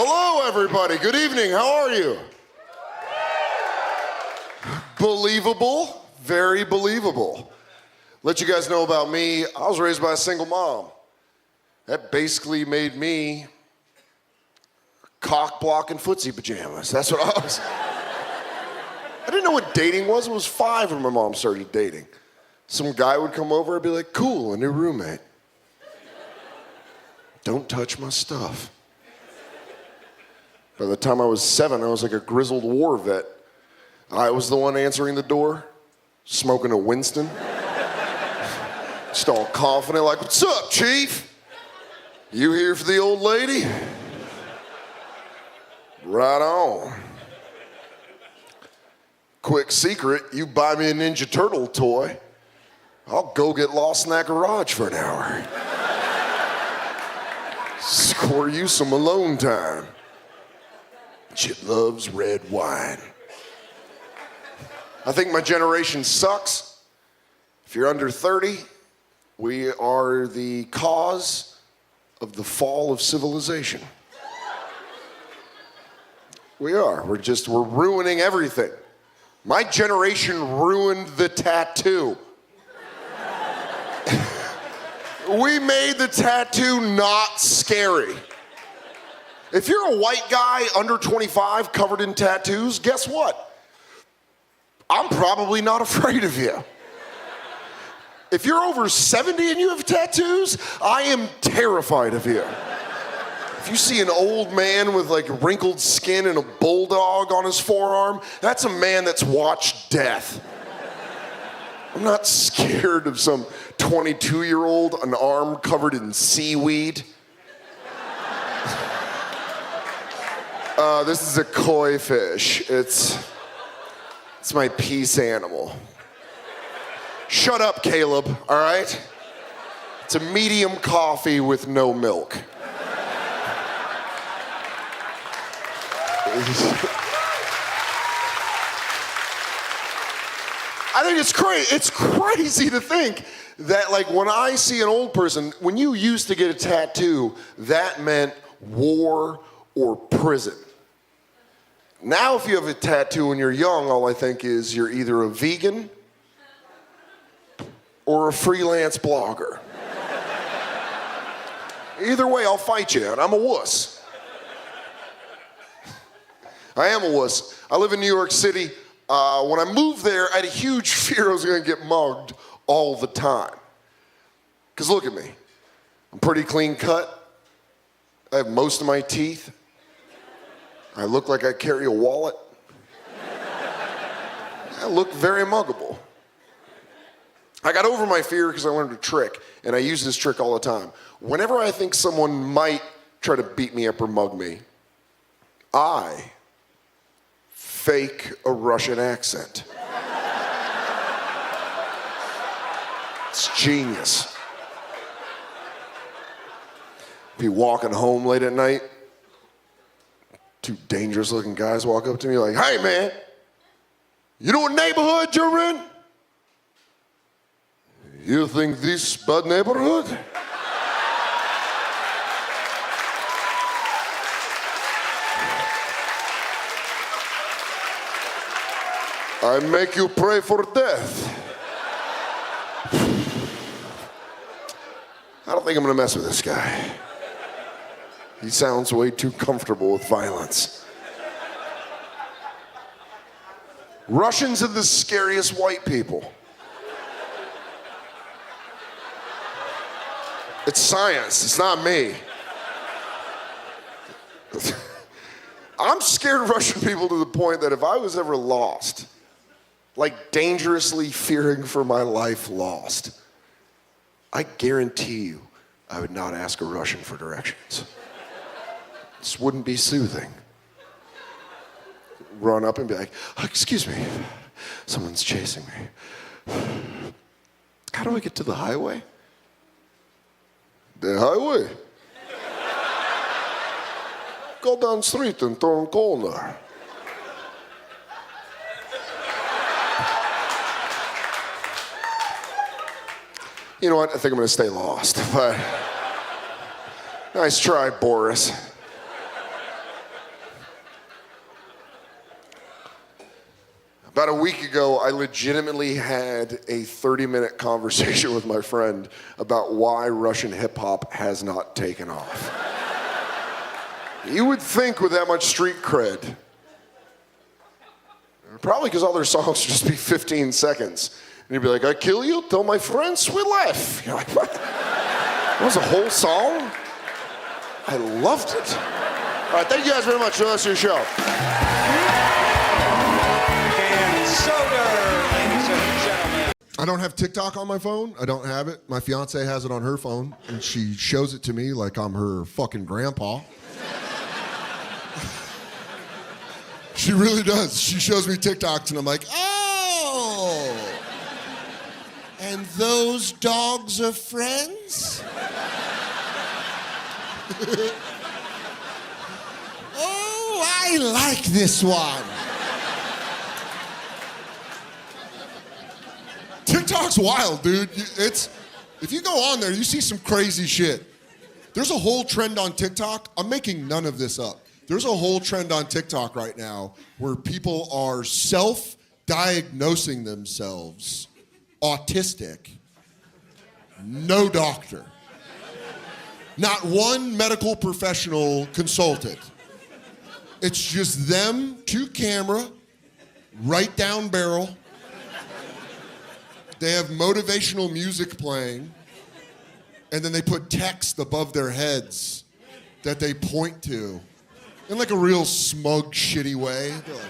Hello, everybody. Good evening. How are you? Believable. Very believable. Let you guys know about me. I was raised by a single mom. That basically made me cock block and footsie pajamas. That's what I was. I didn't know what dating was. I was 5 when my mom started dating. Some guy would come over and be like, cool, a new roommate. Don't touch my stuff. By the time I was 7, I was like a grizzled war vet. I was the one answering the door, smoking a Winston. Just all confident, like, what's up, Chief? You here for the old lady? Right on. Quick secret, you buy me a Ninja Turtle toy, I'll go get lost in that garage for an hour. Score you some alone time. She loves red wine. I think my generation sucks. If you're under 30, we are the cause of the fall of civilization. We are. We're ruining everything. My generation ruined the tattoo. We made the tattoo not scary. If you're a white guy under 25 covered in tattoos, guess what? I'm probably not afraid of you. If you're over 70 and you have tattoos, I am terrified of you. If you see an old man with like wrinkled skin and a bulldog on his forearm, that's a man that's watched death. I'm not scared of some 22-year-old, an arm covered in seaweed. This is a koi fish. It's my peace animal. Shut up, Caleb, all right? It's a medium coffee with no milk. I think it's crazy. It's crazy to think that, like, when I see an old person, when you used to get a tattoo, that meant war or prison. Now, if you have a tattoo when you're young, all I think is you're either a vegan or a freelance blogger. Either way, I'll fight you, and I'm a wuss. I am a wuss. I live in New York City. When I moved there, I had a huge fear I was going to get mugged all the time. Because look at me. I'm pretty clean cut. I have most of my teeth. I look like I carry a wallet. I look very muggable. I got over my fear because I learned a trick, and I use this trick all the time. Whenever I think someone might try to beat me up or mug me, I fake a Russian accent. It's genius. Be walking home late at night, 2 dangerous looking guys walk up to me like, hey man, you know what neighborhood you're in? You think this bad neighborhood? I make you pray for death. I don't think I'm gonna mess with this guy. He sounds way too comfortable with violence. Russians are the scariest white people. It's science, it's not me. I'm scared of Russian people to the point that if I was ever lost, like dangerously fearing for my life lost, I guarantee you I would not ask a Russian for directions. This wouldn't be soothing. Run up and be like, oh, excuse me, someone's chasing me. How do I get to the highway? The highway? Go down the street and turn corner. You know what? I think I'm going to stay lost. But nice try, Boris. About a week ago, I legitimately had a 30-minute conversation with my friend about why Russian hip-hop has not taken off. You would think with that much street cred, probably because all their songs would just be 15 seconds. And you'd be like, I kill you, tell my friends we laugh. You're like, what? That was a whole song? I loved it. All right, thank you guys very much for listening to the show. Soder, ladies and gentlemen. I don't have TikTok on my phone. I don't have it. My fiance has it on her phone, and she shows it to me like I'm her fucking grandpa. She really does. She shows me TikToks, and I'm like, oh, and those dogs are friends? Oh, I like this one. TikTok's wild, dude. If you go on there, you see some crazy shit. There's a whole trend on TikTok. I'm making none of this up. There's a whole trend on TikTok right now where people are self-diagnosing themselves autistic. No doctor. Not one medical professional consulted. It's just them, to camera, right down barrel. They have motivational music playing, and then they put text above their heads that they point to in like a real smug, shitty way. They're like,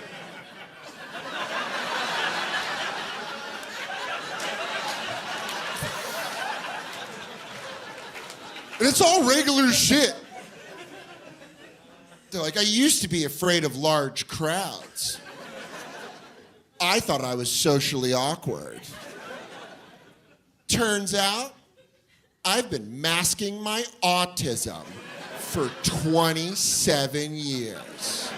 and it's all regular shit. They're like, I used to be afraid of large crowds. I thought I was socially awkward. Turns out, I've been masking my autism for 27 years.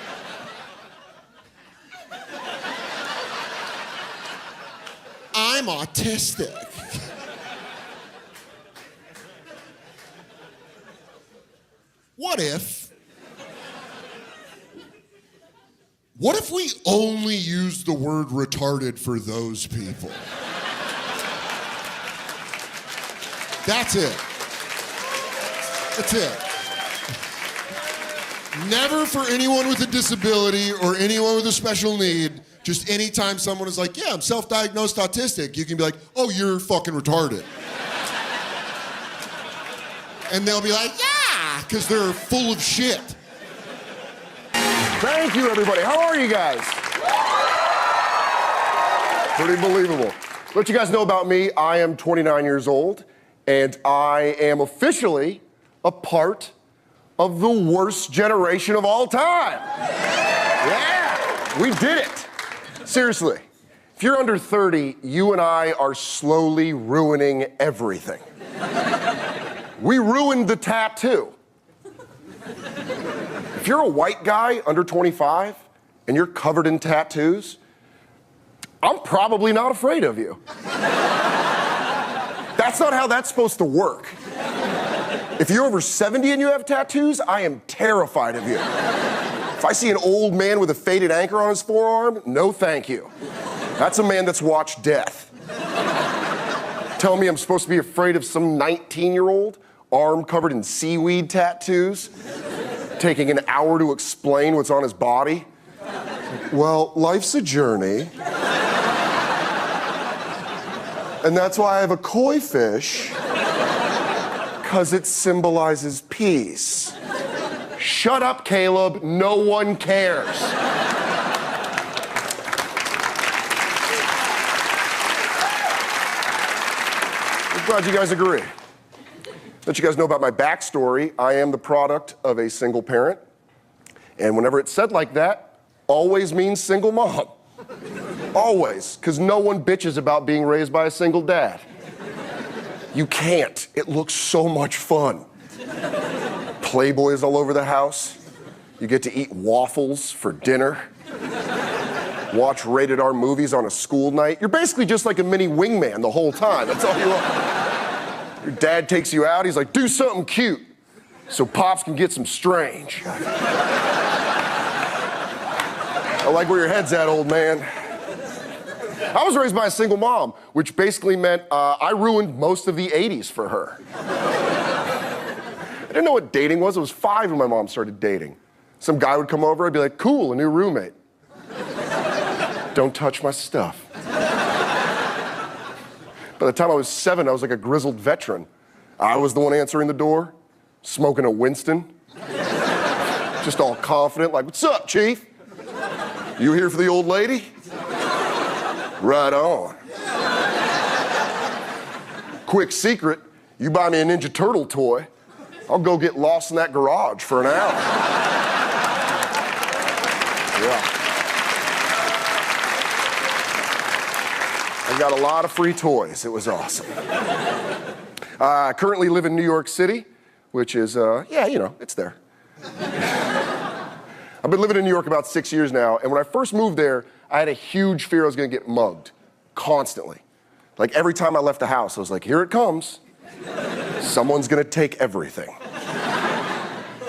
I'm autistic. What if we only use the word retarded for those people? That's it. That's it. Never for anyone with a disability or anyone with a special need. Just anytime someone is like, yeah, I'm self-diagnosed autistic, you can be like, oh, you're fucking retarded. And they'll be like, yeah, because they're full of shit. Thank you, everybody. How are you guys? Pretty believable. Let you guys know about me. I am 29 years old, and I am officially a part of the worst generation of all time. Yeah, we did it. Seriously, if you're under 30, you and I are slowly ruining everything. We ruined the tattoo. If you're a white guy under 25 and you're covered in tattoos, I'm probably not afraid of you. That's not how that's supposed to work. If you're over 70 and you have tattoos, I am terrified of you. If I see an old man with a faded anchor on his forearm, no thank you. That's a man that's watched death. Tell me I'm supposed to be afraid of some 19-year-old, arm covered in seaweed tattoos, taking an hour to explain what's on his body? Well, life's a journey. And that's why I have a koi fish, because it symbolizes peace. Shut up, Caleb. No one cares. I'm glad you guys agree. Let you guys know about my backstory. I am the product of a single parent. And whenever it's said like that, always means single mom. Always, because no one bitches about being raised by a single dad. You can't. It looks so much fun. Playboys all over the house. You get to eat waffles for dinner. Watch rated R movies on a school night. You're basically just like a mini wingman the whole time. That's all you are. Your dad takes you out. He's like, do something cute so Pops can get some strange. I like where your head's at, old man. I was raised by a single mom, which basically meant I ruined most of the 80s for her. I didn't know what dating was. I was 5 when my mom started dating. Some guy would come over, I'd be like, cool, a new roommate. Don't touch my stuff. By the time I was 7, I was like a grizzled veteran. I was the one answering the door, smoking a Winston. Just all confident, like, what's up, Chief? You here for the old lady? Right on. Quick secret, you buy me a Ninja Turtle toy, I'll go get lost in that garage for an hour. Yeah. I got a lot of free toys. It was awesome. I currently live in New York City, which is, yeah, you know, it's there. I've been living in New York about 6 years now, and when I first moved there, I had a huge fear I was gonna get mugged, constantly. Like every time I left the house, I was like, here it comes. Someone's gonna take everything.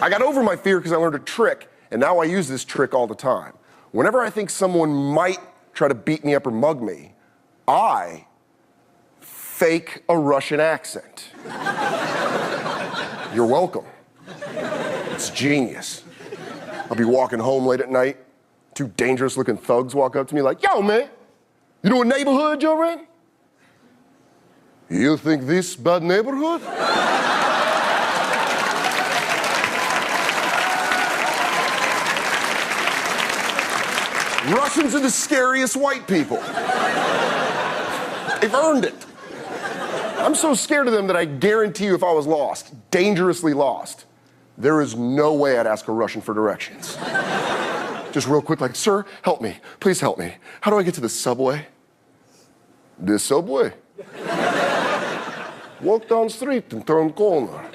I got over my fear because I learned a trick, and now I use this trick all the time. Whenever I think someone might try to beat me up or mug me, I fake a Russian accent. You're welcome. It's genius. I'll be walking home late at night, 2 dangerous looking thugs walk up to me like, yo man, you know what neighborhood you're in? You think this bad neighborhood? Russians are the scariest white people. They've earned it. I'm so scared of them that I guarantee you if I was lost, dangerously lost, there is no way I'd ask a Russian for directions. Just real quick, like, sir, help me. Please help me. How do I get to the subway? The subway? Walk down the street and turn corner.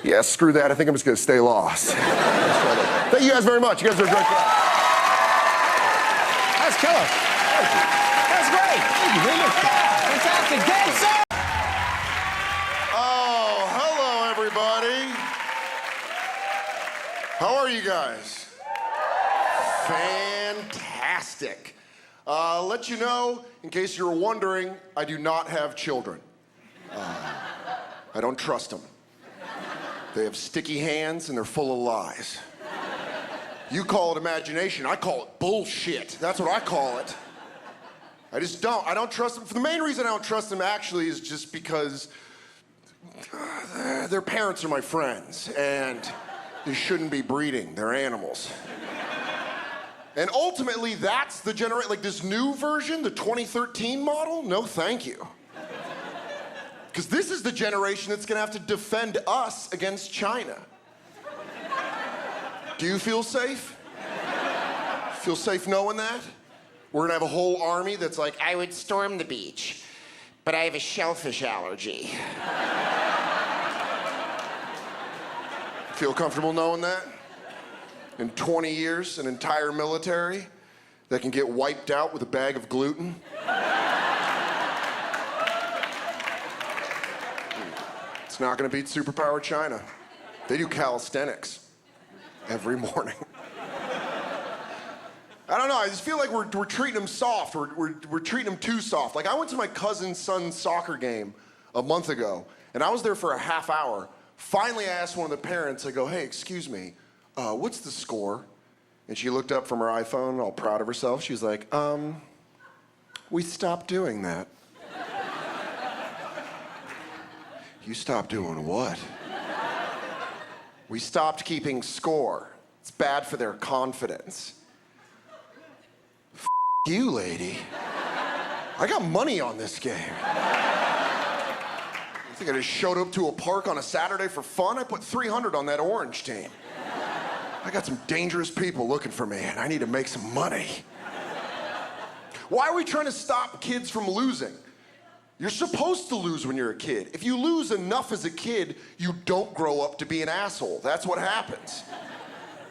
Yeah, screw that. I think I'm just gonna stay lost. Thank you guys very much. You guys are a great crowd. That's killer. That's great. Thank you very much. Fantastic. Good, sir. Oh, hello, everybody. How are you guys? Fantastic. Let you know, in case you were wondering, I do not have children. I don't trust them. They have sticky hands and they're full of lies. You call it imagination, I call it bullshit. That's what I call it. I just don't. I don't trust them. The main reason I don't trust them actually is just because their parents are my friends and they shouldn't be breeding. They're animals. And ultimately, that's the generation, like this new version, the 2013 model, no thank you. Because this is the generation that's gonna have to defend us against China. Do you feel safe? Feel safe knowing that? We're gonna have a whole army that's like, I would storm the beach, but I have a shellfish allergy. Feel comfortable knowing that? In 20 years, an entire military that can get wiped out with a bag of gluten? It's not gonna beat superpower China. They do calisthenics every morning. I don't know, I just feel like we're treating them soft. We're treating them too soft. Like I went to my cousin's son's soccer game a month ago, and I was there for a half hour. Finally, I asked one of the parents, I go, hey, excuse me, what's the score? And she looked up from her iPhone, all proud of herself. She was like, we stopped doing that. You stopped doing what? We stopped keeping score. It's bad for their confidence. F you, lady. I got money on this game. You think I just showed up to a park on a Saturday for fun? I put 300 on that orange team. I got some dangerous people looking for me, and I need to make some money. Why are we trying to stop kids from losing? You're supposed to lose when you're a kid. If you lose enough as a kid, you don't grow up to be an asshole. That's what happens.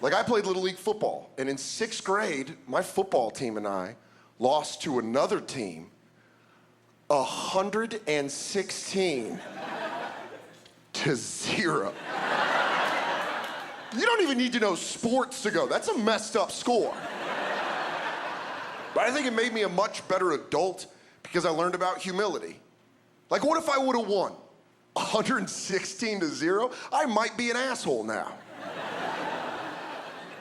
Like I played Little League football, and in 6th grade, my football team and I lost to another team 116 to 0. You don't even need to know sports to go. That's a messed up score. But I think it made me a much better adult because I learned about humility. Like, what if I would have won 116-0? I might be an asshole now.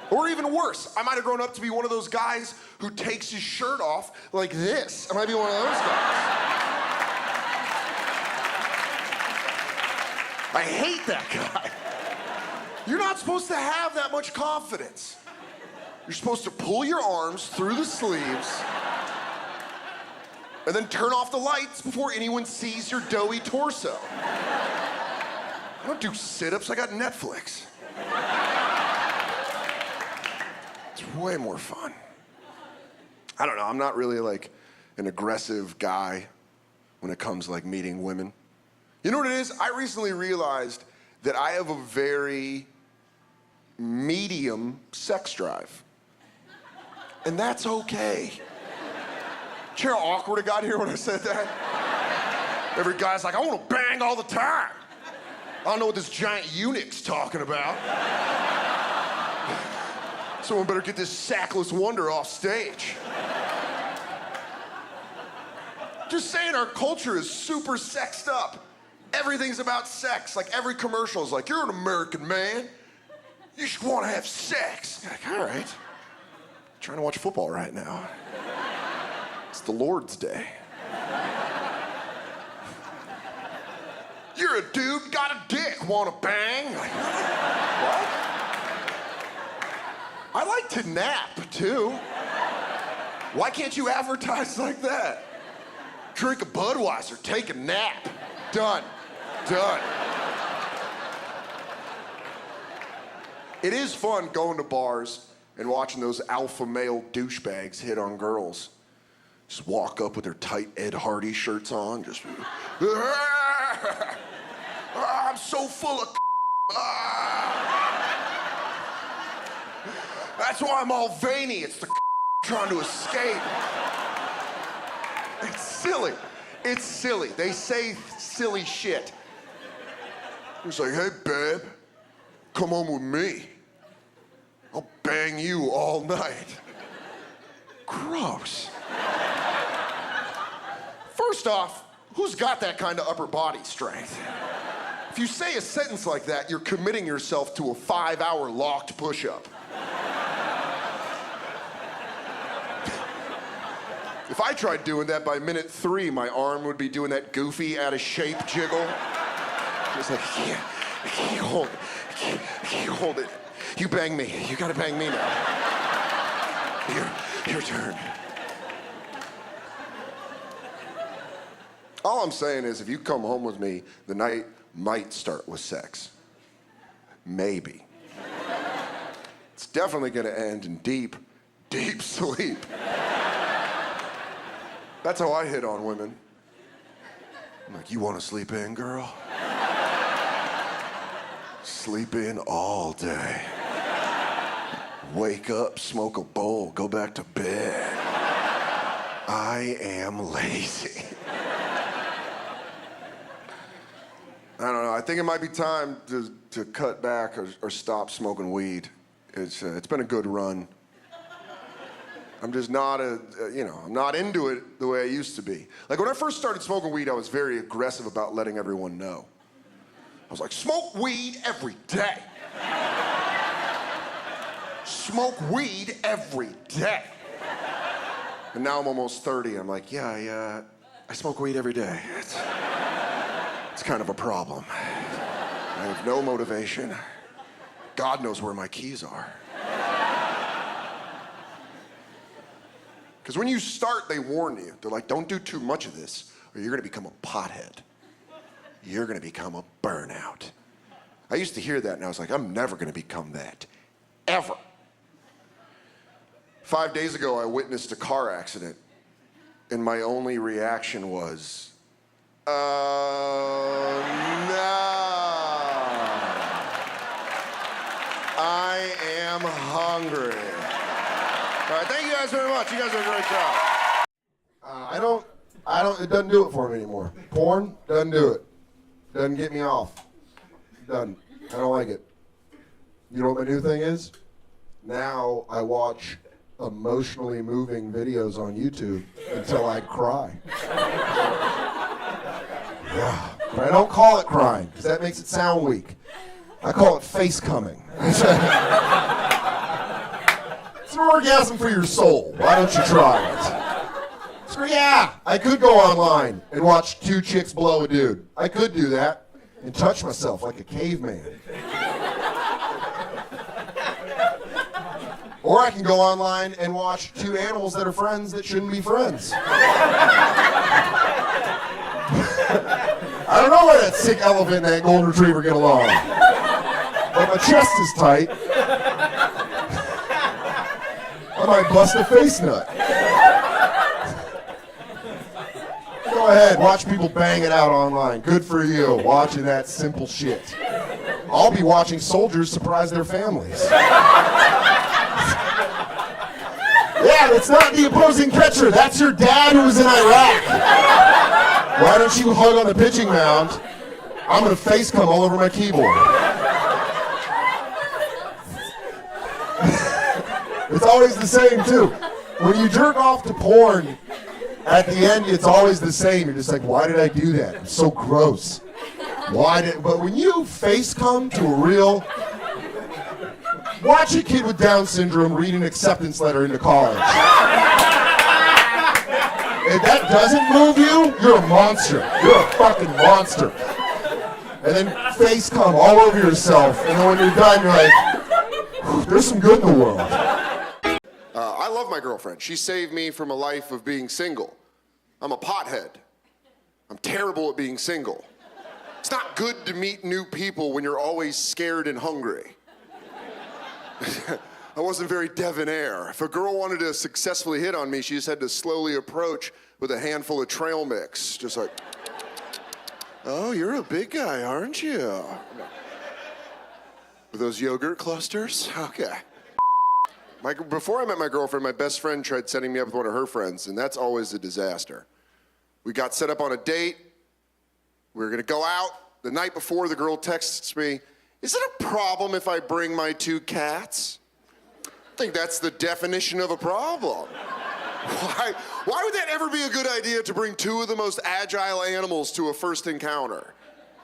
Or even worse, I might have grown up to be one of those guys who takes his shirt off like this. I might be one of those guys. I hate that guy. You're not supposed to have that much confidence. You're supposed to pull your arms through the sleeves and then turn off the lights before anyone sees your doughy torso. I don't do sit-ups, I got Netflix. It's way more fun. I don't know, I'm not really like an aggressive guy when it comes to like meeting women. You know what it is? I recently realized that I have a very medium sex drive. And that's okay. Do you know how awkward it got here when I said that? Every guy's like, I want to bang all the time. I don't know what this giant eunuch's talking about. Someone better get this sackless wonder off stage. Just saying, our culture is super sexed up. Everything's about sex. Like every commercial is like, you're an American man. You should want to have sex. You're like, all right. I'm trying to watch football right now. It's the Lord's Day. You're a dude, got a dick, want to bang? Like, what? I like to nap, too. Why can't you advertise like that? Drink a Budweiser, take a nap. Done. Done. It is fun going to bars and watching those alpha male douchebags hit on girls. Just walk up with their tight Ed Hardy shirts on, just, I'm so full of That's why I'm all veiny. It's the trying to escape. It's silly. It's silly. They say silly shit. It's like, hey, babe, come home with me. I'll bang you all night. Gross. First off, who's got that kind of upper body strength? If you say a sentence like that, you're committing yourself to a 5-hour locked push-up. If I tried doing that by minute 3, my arm would be doing that goofy, out-of-shape jiggle. It's like, I can't hold it. I can't hold it. You bang me. You gotta bang me now. Your turn. All I'm saying is, if you come home with me, the night might start with sex. Maybe. It's definitely gonna end in deep, deep sleep. That's how I hit on women. I'm like, you wanna sleep in, girl? Sleep in all day. Wake up, smoke a bowl, go back to bed. I am lazy. I don't know, I think it might be time to cut back or stop smoking weed. It's been a good run. I'm just not I'm not into it the way I used to be. Like when I first started smoking weed, I was very aggressive about letting everyone know. I was like, smoke weed every day. Smoke weed every day. And now I'm almost 30, I'm like, yeah, I smoke weed every day. It's kind of a problem. I have no motivation. God knows where my keys are. Because when you start, they warn you. They're like, don't do too much of this, or you're gonna become a pothead. You're gonna become a burnout. I used to hear that, and I was like, I'm never gonna become that. Ever. 5 days ago, I witnessed a car accident, and my only reaction was, oh, no. I am hungry. All right, thank you guys very much. You guys are a great crowd. It doesn't do it for me anymore. Porn doesn't do it. Doesn't get me off. Doesn't. I don't like it. You know what my new thing is? Now I watch emotionally moving videos on YouTube until I cry. Yeah. But I don't call it crying, because that makes it sound weak. I call it face coming. It's an orgasm for your soul. Why don't you try it? So yeah, I could go online and watch two chicks blow a dude. I could do that and touch myself like a caveman. Or I can go online and watch two animals that are friends that shouldn't be friends. I don't know why that sick elephant and that golden retriever get along. But my chest is tight. I might bust a face nut. Go ahead, watch people bang it out online. Good for you, watching that simple shit. I'll be watching soldiers surprise their families. Yeah, that's not the opposing catcher. That's your dad who was in Iraq. Why don't you hug on the pitching mound? I'm gonna face come all over my keyboard. It's always the same too. When you jerk off to porn, at the end it's always the same. You're just like, why did I do that? It's so gross. But when you face come to a real, watch a kid with Down syndrome read an acceptance letter into college. If that doesn't move you, you're a monster. You're a fucking monster. And then face come all over yourself, and then when you're done, you're like, there's some good in the world. I love my girlfriend. She saved me from a life of being single. I'm a pothead. I'm terrible at being single. It's not good to meet new people when you're always scared and hungry. I wasn't very debonair. If a girl wanted to successfully hit on me, she just had to slowly approach with a handful of trail mix. Just like, oh, you're a big guy, aren't you? With those yogurt clusters? Okay. Before I met my girlfriend, my best friend tried setting me up with one of her friends, and that's always a disaster. We got set up on a date. We were gonna go out. The night before, the girl texts me, is it a problem if I bring my two cats? I think that's the definition of a problem. Why would that ever be a good idea to bring two of the most agile animals to a first encounter?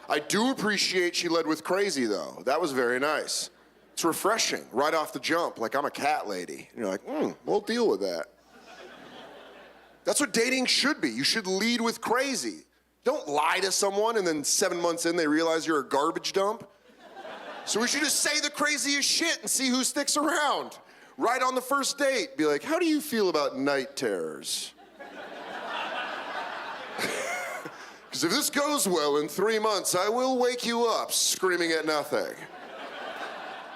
I do appreciate she led with crazy, though. That was very nice. It's refreshing, right off the jump, like I'm a cat lady. And you're like, we'll deal with that. That's what dating should be. You should lead with crazy. Don't lie to someone and then 7 months in they realize you're a garbage dump. So we should just say the craziest shit and see who sticks around. Right on the first date, be like, how do you feel about night terrors? Because if this goes well, in 3 months, I will wake you up screaming at nothing.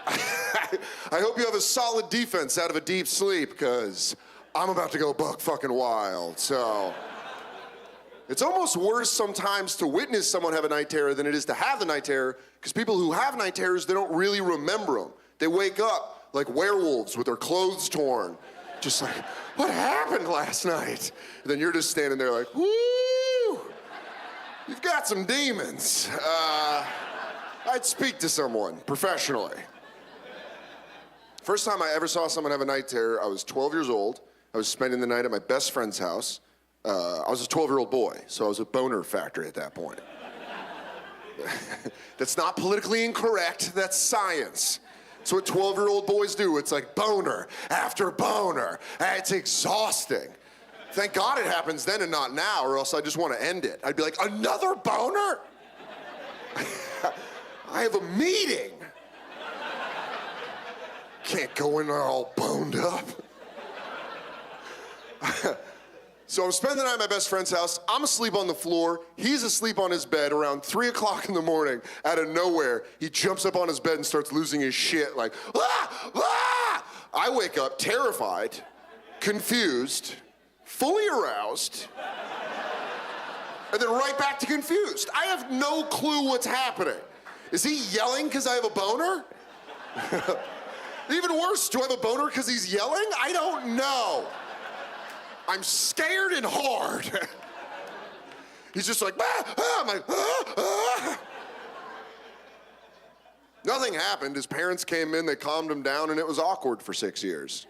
I hope you have a solid defense out of a deep sleep, because I'm about to go buck fucking wild, so. It's almost worse sometimes to witness someone have a night terror than it is to have the night terror, because people who have night terrors, they don't really remember them. They wake up like werewolves with their clothes torn, just like, what happened last night? And then you're just standing there like, woo, you've got some demons. I'd speak to someone professionally. First time I ever saw someone have a night terror, I was 12 years old. I was spending the night at my best friend's house. I was a 12-year-old boy, so I was a boner factory at that point. That's not politically incorrect, that's science. It's what 12-year-old boys do. It's like boner after boner. It's exhausting. Thank God it happens then and not now, or else I just want to end it. I'd be like, another boner? I have a meeting. Can't go in there all boned up. So I'm spending the night at my best friend's house. I'm asleep on the floor. He's asleep on his bed around 3 o'clock in the morning. Out of nowhere, he jumps up on his bed and starts losing his shit like, ah, ah! I wake up terrified, confused, fully aroused, and then right back to confused. I have no clue what's happening. Is he yelling because I have a boner? Even worse, do I have a boner because he's yelling? I don't know. I'm scared and hard. He's just like, ah, ah. I'm like, ah, ah. Nothing nothing happened. His parents came in, they calmed him down, and it was awkward for 6 years.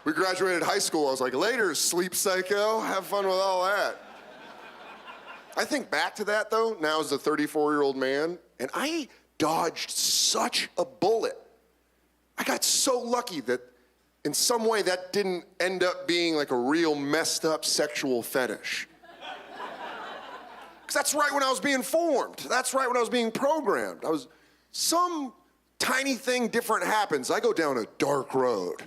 We graduated high school. I was like, later, sleep psycho. Have fun with all that. I think back to that, though, now as a 34-year-old man, and I dodged such a bullet. I got so lucky that in some way that didn't end up being like a real messed up sexual fetish. Because that's right when I was being formed. That's right when I was being programmed. Some tiny thing different happens. I go down a dark road.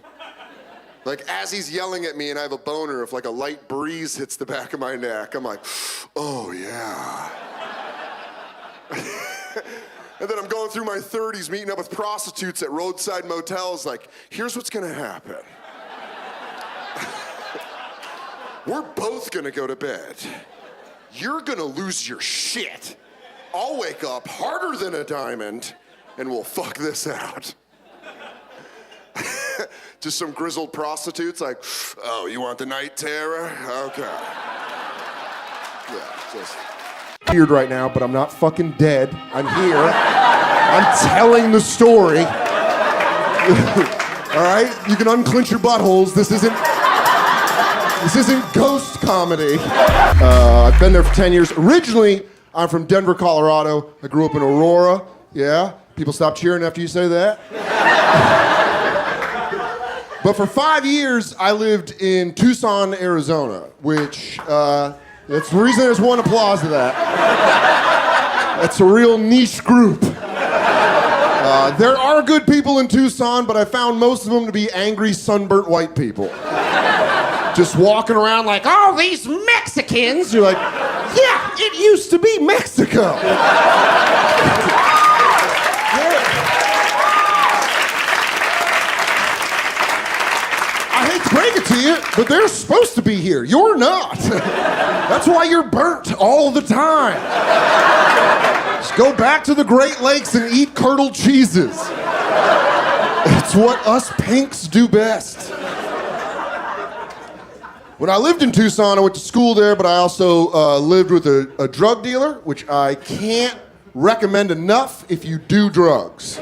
Like as he's yelling at me and I have a boner, if like a light breeze hits the back of my neck, I'm like, oh yeah. And then I'm going through my 30s, meeting up with prostitutes at roadside motels, like, here's what's gonna happen. We're both gonna go to bed. You're gonna lose your shit. I'll wake up harder than a diamond, and we'll fuck this out. Just some grizzled prostitutes like, oh, you want the night terror? Okay. Yeah, just. Weird right now, but I'm not fucking dead. I'm here. I'm telling the story. All right? You can unclench your buttholes. This isn't ghost comedy. I've been there for 10 years. Originally, I'm from Denver, Colorado. I grew up in Aurora. Yeah? People stop cheering after you say that. But for 5 years, I lived in Tucson, Arizona, which, that's the reason there's one applause to that. That's a real niche group. There are good people in Tucson, but I found most of them to be angry, sunburnt white people. Just walking around like, oh, these Mexicans. You're like, yeah, it used to be Mexico. I hate to break it to you, but they're supposed to be here. You're not. That's why you're burnt all the time. Just go back to the Great Lakes and eat curdled cheeses. It's what us pinks do best. When I lived in Tucson, I went to school there, but I also lived with a drug dealer, which I can't recommend enough if you do drugs.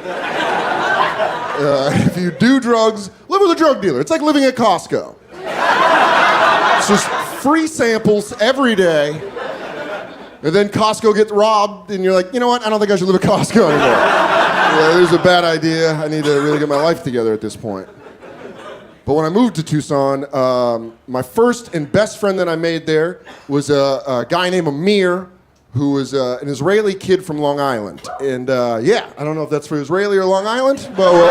If you do drugs, live with a drug dealer. It's like living at Costco. It's just free samples every day. And then Costco gets robbed, and you're like, you know what? I don't think I should live at Costco anymore. Yeah, this is a bad idea. I need to really get my life together at this point. But when I moved to Tucson, my first and best friend that I made there was a guy named Amir, who was an Israeli kid from Long Island. And yeah, I don't know if that's for Israeli or Long Island, but we'll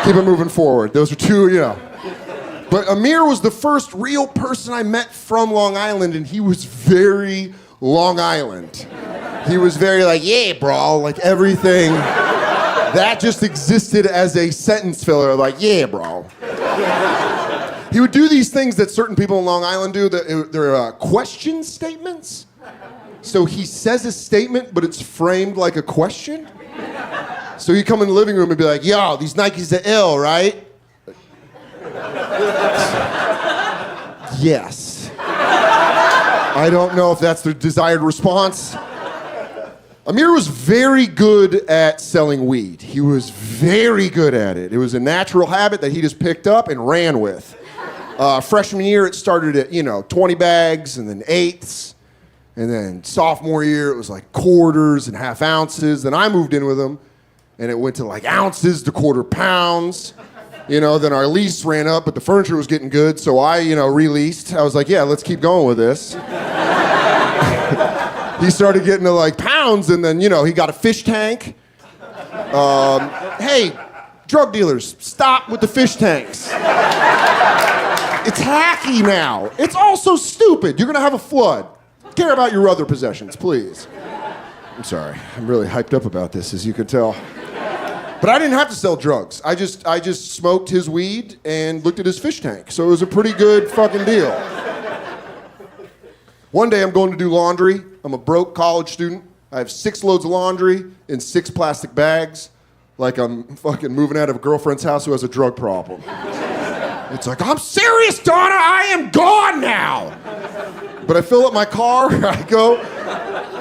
keep it moving forward. Those are two, you know. But Amir was the first real person I met from Long Island, and he was very Long Island. He was very like, yeah, bro, like everything. That just existed as a sentence filler, like, yeah, bro. He would do these things that certain people in Long Island do, that they're question statements. So he says a statement, but it's framed like a question. So you come in the living room and be like, yo, these Nikes are ill, right? Yes. I don't know if that's the desired response. Amir was very good at selling weed. He was very good at it. It was a natural habit that he just picked up and ran with. Freshman year, it started at, 20 bags and then eighths. And then sophomore year, it was like quarters and half ounces. Then I moved in with him, and it went to like ounces to quarter pounds. Then our lease ran up, but the furniture was getting good, so I, released. I was like, yeah, let's keep going with this. He started getting to like pounds, and then, he got a fish tank. Hey, drug dealers, stop with the fish tanks. It's hacky now. It's also stupid. You're gonna have a flood. Care about your other possessions, please. I'm sorry. I'm really hyped up about this, as you can tell. But I didn't have to sell drugs. I just smoked his weed and looked at his fish tank. So it was a pretty good fucking deal. One day I'm going to do laundry. I'm a broke college student. I have 6 loads of laundry in 6 plastic bags, like I'm fucking moving out of a girlfriend's house who has a drug problem. It's like, I'm serious, Donna, I am gone now. But I fill up my car, I go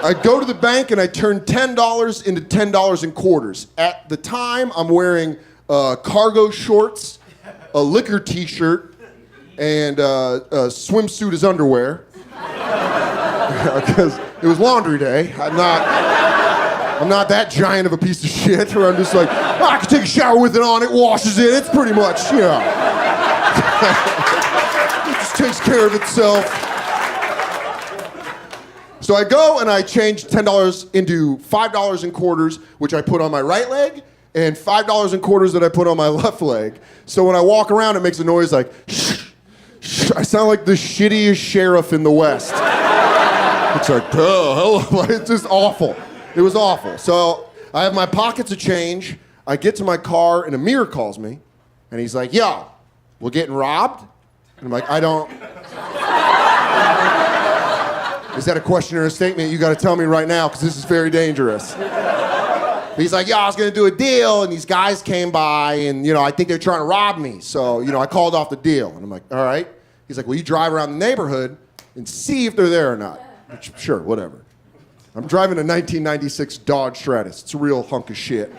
I go to the bank and I turn $10 into $10 in quarters. At the time, I'm wearing cargo shorts, a liquor t-shirt, and a swimsuit as underwear. Because it was laundry day. I'm not that giant of a piece of shit where I'm just like, oh, I can take a shower with it on, it washes it, it's pretty much, you know. It just takes care of itself. So I go and I change $10 into $5 in quarters, which I put on my right leg, and $5 in quarters that I put on my left leg. So when I walk around, it makes a noise like, shh, shh. I sound like the shittiest sheriff in the West. It's like, oh, hello. It's just awful. It was awful. So I have my pockets of change. I get to my car, and Amir calls me, and he's like, yo, we're getting robbed? And I'm like, I don't... Is that a question or a statement? You got to tell me right now, because this is very dangerous. He's like, yeah, I was going to do a deal, and these guys came by, and, you know, I think they're trying to rob me. So, you know, I called off the deal. And I'm like, all right. He's like, well, you drive around the neighborhood and see if they're there or not. Which, sure, whatever. I'm driving a 1996 Dodge Stratus. It's a real hunk of shit.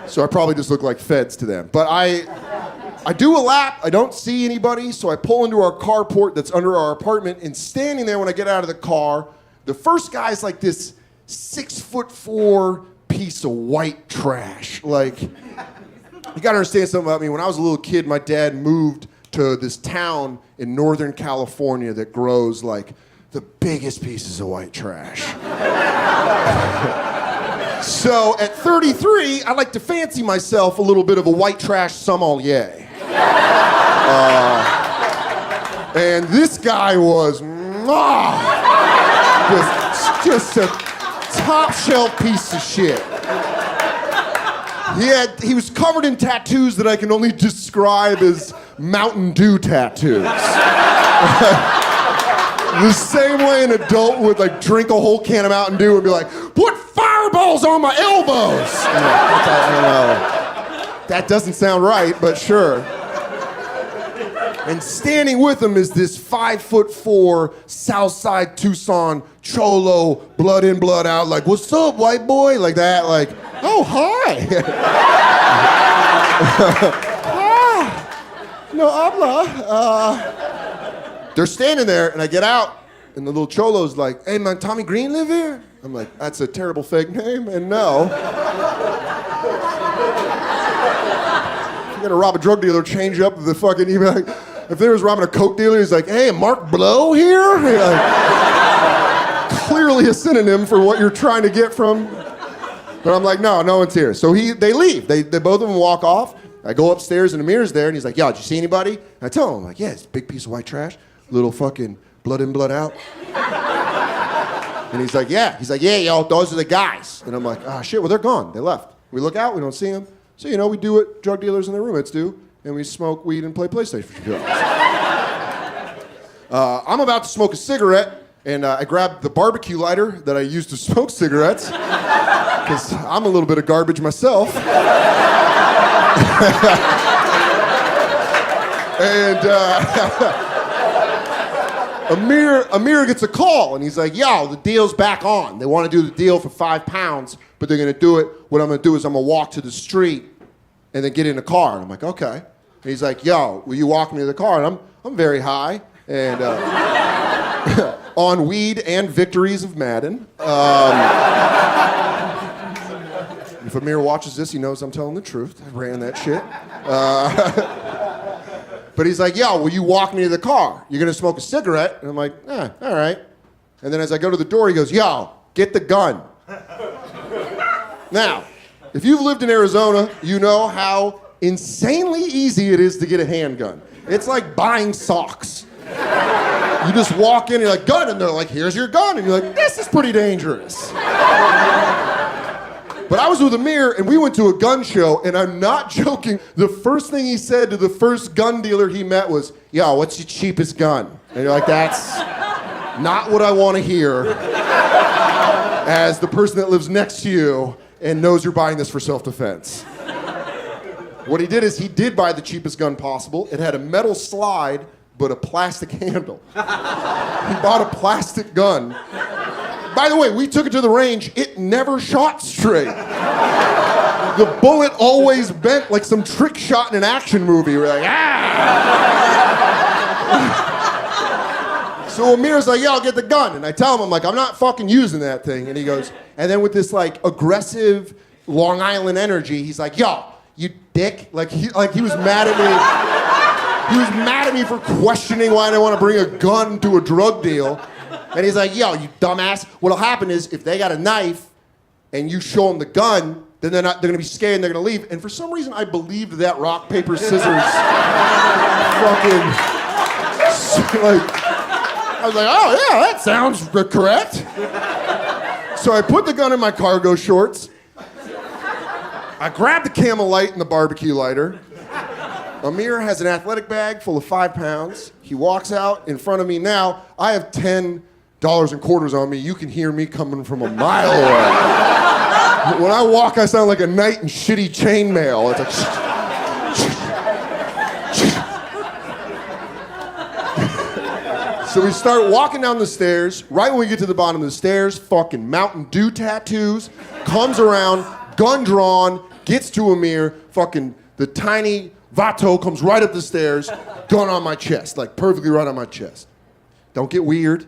So I probably just look like feds to them. But I do a lap. I don't see anybody, so I pull into our carport that's under our apartment, and standing there when I get out of the car, the first guy's like this 6'4" piece of white trash. Like, you gotta understand something about me. When I was a little kid, my dad moved to this town in Northern California that grows like the biggest pieces of white trash. So at 33, I like to fancy myself a little bit of a white trash sommelier. And this guy was just a top shelf piece of shit. He was covered in tattoos that I can only describe as Mountain Dew tattoos. The same way an adult would like drink a whole can of Mountain Dew and be like, put fireballs on my elbows. I don't know. That doesn't sound right, but sure. And standing with him is this 5'4" Southside Tucson cholo, blood in, blood out, like, what's up, white boy? Like that, like, oh, hi. No habla. They're standing there, and I get out, and the little cholo's like, hey, man, Tommy Green live here? I'm like, that's a terrible fake name, and no. If you're gonna rob a drug dealer, change up the fucking email. Like, if there was robbing a coke dealer, he's like, hey, Mark Blow here? Like, clearly a synonym for what you're trying to get from. But I'm like, no one's here. So they leave. They both of them walk off. I go upstairs, and Amir's there, and he's like, yo, did you see anybody? And I tell him, I'm like, yeah, it's a big piece of white trash. Little fucking blood in, blood out. And he's like, yeah. He's like, yeah, yo, those are the guys. And I'm like, ah, shit, well, they're gone. They left. We look out, we don't see them. So, you know, we do what drug dealers and their roommates do, and we smoke weed and play PlayStation for 2 hours. I'm about to smoke a cigarette, and I grabbed the barbecue lighter that I use to smoke cigarettes, because I'm a little bit of garbage myself. And Amir gets a call, and he's like, yo, the deal's back on. They want to do the deal for £5, but they're going to do it. What I'm going to do is I'm going to walk to the street and then get in the car. And I'm like, okay. And he's like, yo, will you walk me to the car? And I'm very high, and on weed and victories of Madden. If Amir watches this, he knows I'm telling the truth. I ran that shit. But he's like, yo, will you walk me to the car? You're gonna smoke a cigarette? And I'm like, all right. And then as I go to the door, he goes, yo, get the gun. Now, if you've lived in Arizona, you know how insanely easy it is to get a handgun. It's like buying socks. You just walk in, you're like, gun, and they're like, here's your gun. And you're like, this is pretty dangerous. But I was with Amir, and we went to a gun show, and I'm not joking. The first thing he said to the first gun dealer he met was, yo, what's your cheapest gun? And you're like, that's not what I want to hear as the person that lives next to you and knows you're buying this for self-defense. What he did is he did buy the cheapest gun possible. It had a metal slide, but a plastic handle. He bought a plastic gun By the way, we took it to the range. It never shot straight. The bullet always bent like some trick shot in an action movie. We're like, ah! So Amir's like, yeah, I'll get the gun. And I tell him, I'm like, I'm not fucking using that thing. And he goes, and then with this like aggressive Long Island energy, he's like, yo, you dick. Like he was mad at me. He was mad at me for questioning why I didn't want to bring a gun to a drug deal. And he's like, yo, you dumbass. What'll happen is if they got a knife and you show them the gun, then they're gonna be scared and they're gonna leave. And for some reason, I believed that rock, paper, scissors fucking, like, I was like, oh yeah, that sounds correct. So I put the gun in my cargo shorts. I grabbed the Camel Light and the barbecue lighter. Amir has an athletic bag full of 5 pounds. He walks out in front of me now. I have $10 and quarters on me. You can hear me coming from a mile away. When I walk, I sound like a knight in shitty chainmail. It's like... So we start walking down the stairs. Right when we get to the bottom of the stairs, fucking Mountain Dew tattoos, comes around, gun drawn, gets to Amir, fucking the tiny Vato comes right up the stairs, gun on my chest, like perfectly right on my chest. Don't get weird.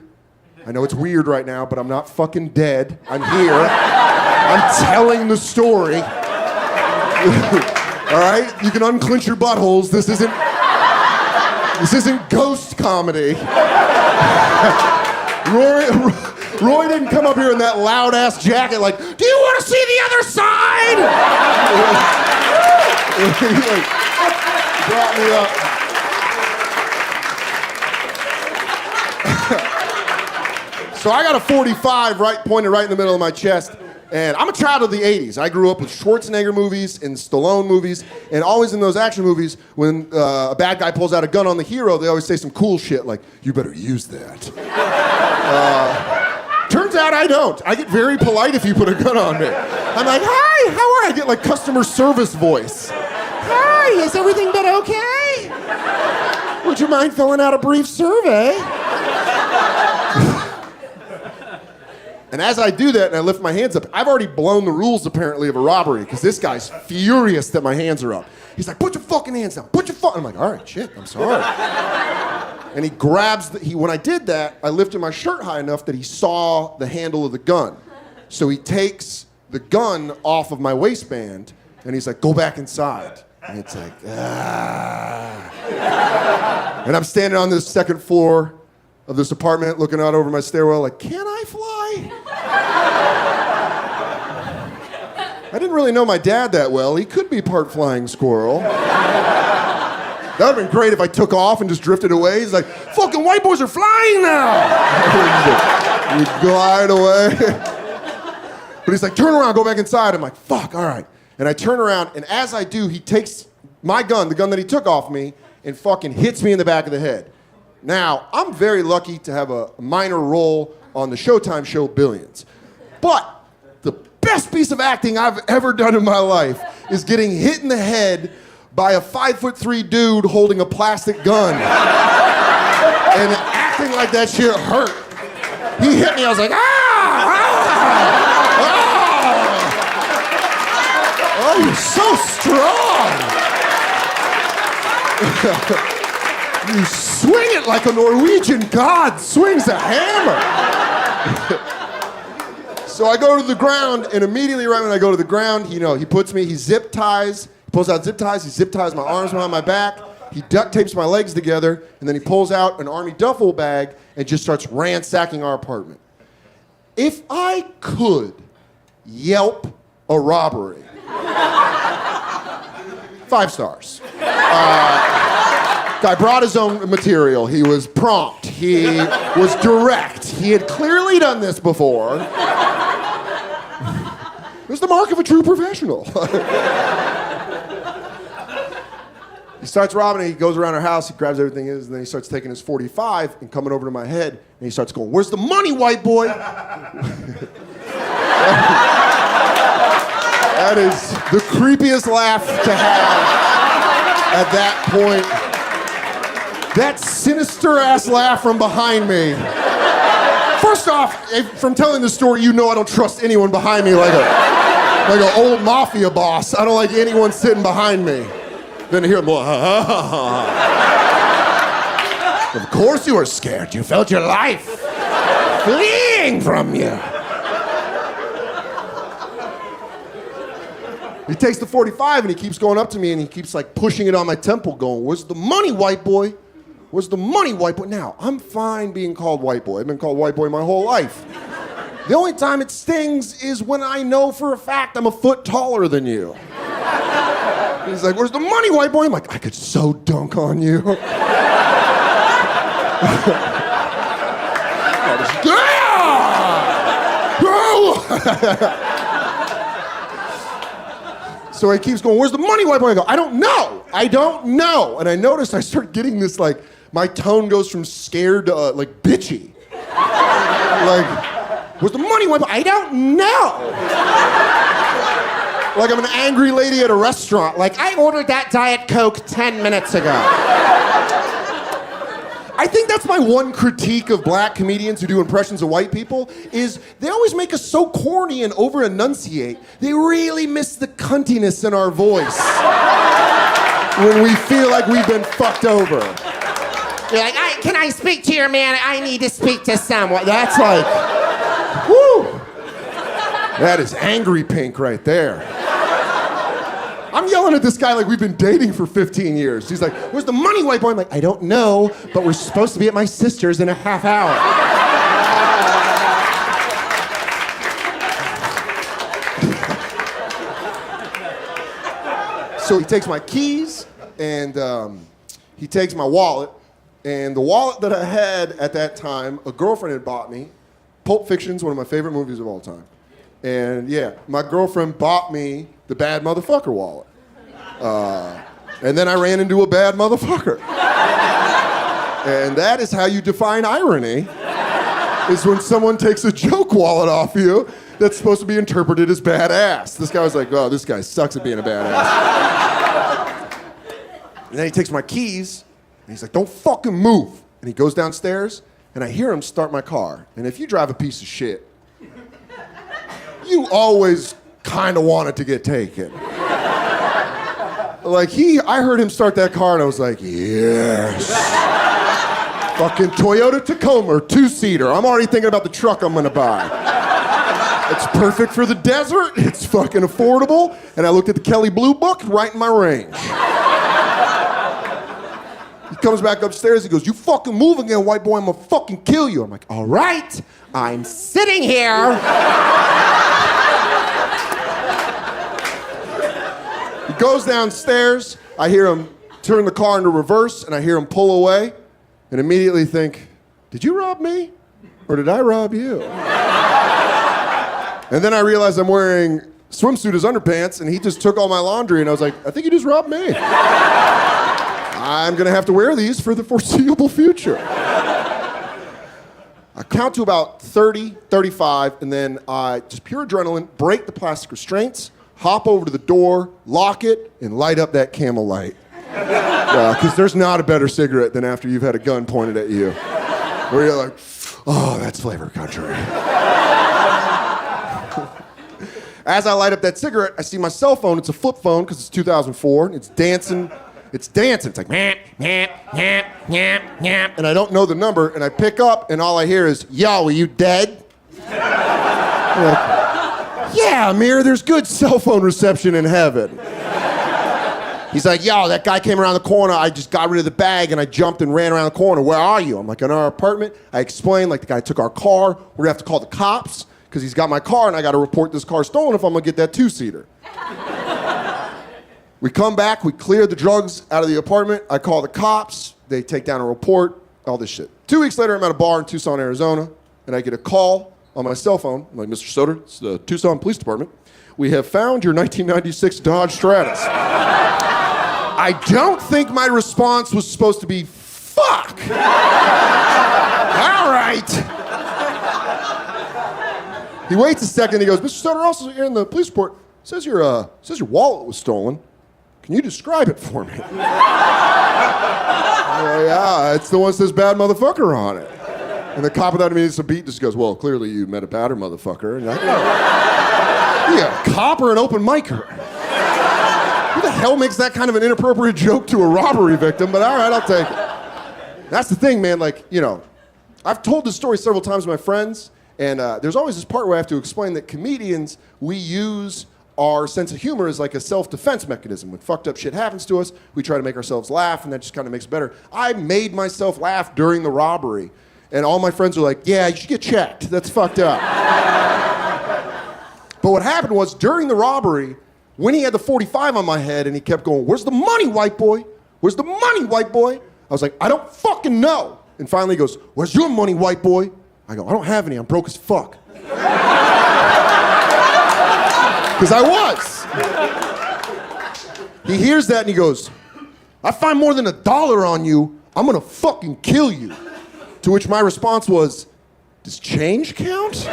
I know it's weird right now, but I'm not fucking dead. I'm here. I'm telling the story. All right? You can unclench your buttholes. This isn't ghost comedy. Roy didn't come up here in that loud-ass jacket like, do you want to see the other side? He like, brought me up. So I got a 45 pointed right in the middle of my chest. And I'm a child of the 80s. I grew up with Schwarzenegger movies and Stallone movies, and always in those action movies, when a bad guy pulls out a gun on the hero, they always say some cool shit like, you better use that. Turns out I don't. I get very polite if you put a gun on me. I'm like, hi, how are you? I get like customer service voice. Hi, has everything been okay? Would you mind filling out a brief survey? And as I do that and I lift my hands up, I've already blown the rules apparently of a robbery because this guy's furious that my hands are up. He's like, put your fucking hands down, put your fucking... I'm like, all right, shit, I'm sorry. And he grabs, when I did that, I lifted my shirt high enough that he saw the handle of the gun. So he takes the gun off of my waistband and he's like, go back inside. And it's like, ah. And I'm standing on this second floor of this apartment looking out over my stairwell like, can I fly? I didn't really know my dad that well. He could be part flying squirrel. That would have been great if I took off and just drifted away. He's like, fucking white boys are flying now! You glide away. But he's like, turn around, go back inside. I'm like, fuck, all right. And I turn around, and as I do, he takes my gun, the gun that he took off me, and fucking hits me in the back of the head. Now, I'm very lucky to have a minor role on the Showtime show Billions. But the best piece of acting I've ever done in my life is getting hit in the head by a 5'3" dude holding a plastic gun. And acting like that shit hurt. He hit me, I was like, oh, you're so strong. You swing it like a Norwegian god swings a hammer. So I go to the ground, and immediately right when I go to the ground, he puts me, he pulls out zip ties, he zip ties my arms behind my back, he duct tapes my legs together, and then he pulls out an army duffel bag and just starts ransacking our apartment. If I could Yelp a robbery, 5 stars. Guy brought his own material. He was prompt. He was direct. He had clearly done this before. It was the mark of a true professional. He starts robbing, he goes around our house, he grabs everything, and then he starts taking his 45 and coming over to my head, and he starts going, where's the money, white boy? That is the creepiest laugh to have at that point. That sinister-ass laugh from behind me. For First off, from telling this story, you know I don't trust anyone behind me like an old mafia boss. I don't like anyone sitting behind me. Then I hear him go, ha, ha, ha, ha. Of course you were scared. You felt your life fleeing from you. He takes the 45 and he keeps going up to me and he keeps like pushing it on my temple going, where's the money, white boy? Where's the money, white boy? Now, I'm fine being called white boy. I've been called white boy my whole life. The only time it stings is when I know for a fact I'm a foot taller than you. He's like, where's the money, white boy? I'm like, I could so dunk on you. So he keeps going, where's the money, white boy? I go, I don't know. And I noticed I start getting this, like, my tone goes from scared to, like, bitchy. Like, where's the money, white boy? I don't know. Like I'm an angry lady at a restaurant. Like, I ordered that Diet Coke 10 minutes ago. I think that's my one critique of black comedians who do impressions of white people is they always make us so corny and over-enunciate. They really miss the cuntiness in our voice when we feel like we've been fucked over. You're like, can I speak to your man? I need to speak to someone. That's like, whoo. That is angry pink right there. I'm yelling at this guy like we've been dating for 15 years. He's like, where's the money, white boy? I'm like, I don't know, but we're supposed to be at my sister's in a half hour. So he takes my keys, and he takes my wallet, and the wallet that I had at that time, a girlfriend had bought me. Pulp Fiction's one of my favorite movies of all time. And yeah, my girlfriend bought me the bad motherfucker wallet. And then I ran into a bad motherfucker. And that is how you define irony, is when someone takes a joke wallet off you that's supposed to be interpreted as badass. This guy was like, oh, this guy sucks at being a badass. And then he takes my keys, and he's like, don't fucking move. And he goes downstairs, and I hear him start my car. And if you drive a piece of shit, you always kind of want it to get taken. Like I heard him start that car and I was like, yes. Fucking Toyota Tacoma, 2-seater. I'm already thinking about the truck I'm gonna buy. It's perfect for the desert, it's fucking affordable, and I looked at the Kelly Blue Book, right in my range. He comes back upstairs, he goes, you fucking move again, white boy, I'm gonna fucking kill you. I'm like, all right, I'm sitting here. He goes downstairs, I hear him turn the car into reverse, and I hear him pull away, and immediately think, did you rob me? Or did I rob you? And then I realized I'm wearing swimsuit as underpants, and he just took all my laundry, and I was like, I think you just robbed me. I'm gonna have to wear these for the foreseeable future. I count to about 30, 35, and then I, just pure adrenaline, break the plastic restraints, hop over to the door, lock it, and light up that Camel Light. Because there's not a better cigarette than after you've had a gun pointed at you. Where you're like, oh, that's flavor country. As I light up that cigarette, I see my cell phone. It's a flip phone because it's 2004. It's dancing. It's like, and I don't know the number, and I pick up, and all I hear is, yo, are you dead? I'm like, yeah, Amir, there's good cell phone reception in heaven. He's like, yo, that guy came around the corner, I just got rid of the bag, and I jumped and ran around the corner. Where are you? I'm like, in our apartment. I explained, like, the guy took our car. We're gonna have to call the cops, because he's got my car, and I gotta report this car stolen if I'm gonna get that 2-seater. We come back, we clear the drugs out of the apartment. I call the cops, they take down a report, all this shit. 2 weeks later, I'm at a bar in Tucson, Arizona, and I get a call on my cell phone. I'm like, Mr. Soder, it's the Tucson Police Department. We have found your 1996 Dodge Stratus. I don't think my response was supposed to be, fuck. All right. He waits a second, he goes, Mr. Soder, also here in the police report, says your wallet was stolen. Can you describe it for me? Yeah, it's the one that says bad motherfucker on it. And the cop without a minute to beat just goes, well, clearly you met a pattern, motherfucker. And you're like, no. Yeah, a cop or an open micer? Who the hell makes that kind of an inappropriate joke to a robbery victim? But all right, I'll take it. That's the thing, man. Like, you know, I've told this story several times to my friends, and there's always this part where I have to explain that comedians, we use our sense of humor as like a self-defense mechanism. When fucked up shit happens to us, we try to make ourselves laugh, and that just kind of makes it better. I made myself laugh during the robbery, and all my friends are like, yeah, you should get checked. That's fucked up. But what happened was, during the robbery, when he had the 45 on my head and he kept going, where's the money, white boy? Where's the money, white boy? I was like, I don't fucking know. And finally he goes, where's your money, white boy? I go, I don't have any, I'm broke as fuck. Because I was. He hears that and he goes, I find more than $1 on you, I'm gonna fucking kill you. To which my response was, does change count?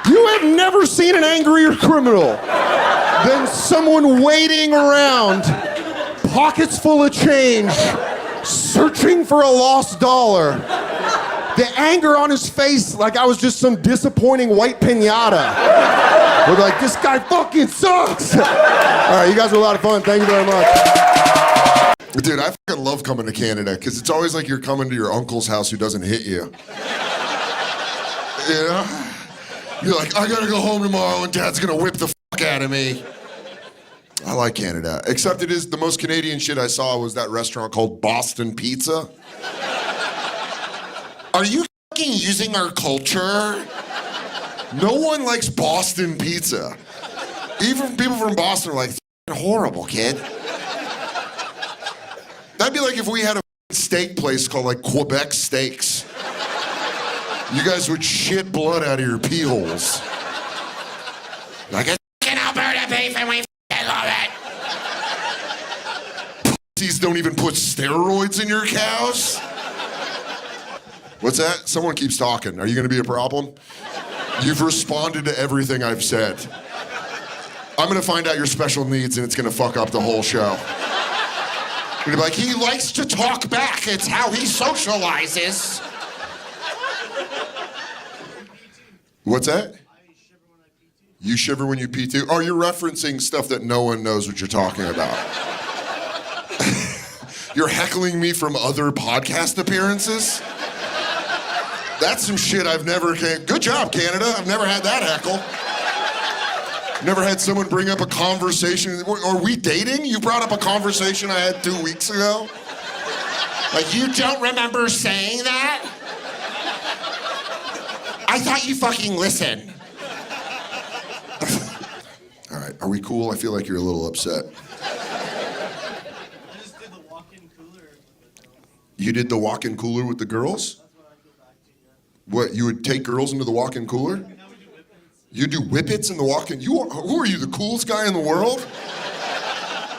You have never seen an angrier criminal than someone waiting around, pockets full of change, searching for a lost dollar. The anger on his face, like I was just some disappointing white pinata. We're like, this guy fucking sucks. All right, you guys were a lot of fun. Thank you very much. Dude, I fucking love coming to Canada because it's always like you're coming to your uncle's house who doesn't hit you. You know? You're like, I gotta go home tomorrow and Dad's gonna whip the fuck out of me. I like Canada, except it is the most Canadian shit I saw was that restaurant called Boston Pizza. Are you fucking using our culture? No one likes Boston pizza. Even people from Boston are like, horrible, kid. That'd be like if we had a steak place called like Quebec Steaks. You guys would shit blood out of your pee holes. Like, it's fucking Alberta beef and we fucking love it. Pussies don't even put steroids in your cows? What's that? Someone keeps talking. Are you gonna be a problem? You've responded to everything I've said. I'm gonna find out your special needs and it's gonna fuck up the whole show. You're gonna be like, he likes to talk back. It's how he socializes. What's that? You shiver when you pee too? Oh, you're referencing stuff that no one knows what you're talking about. You're heckling me from other podcast appearances? That's some shit I've never... Good job, Canada. I've never had that heckle. Never had someone bring up a conversation. Are we dating? You brought up a conversation I had 2 weeks ago? Like, you don't remember saying that? I thought you fucking listened. All right, are we cool? I feel like you're a little upset. I just did the walk-in cooler with the girls. You did the walk-in cooler with the girls? That's what I go back to, yeah. What, you would take girls into the walk-in cooler? Now we do whippets. You do whippets in the walk-in? Who are you, the coolest guy in the world?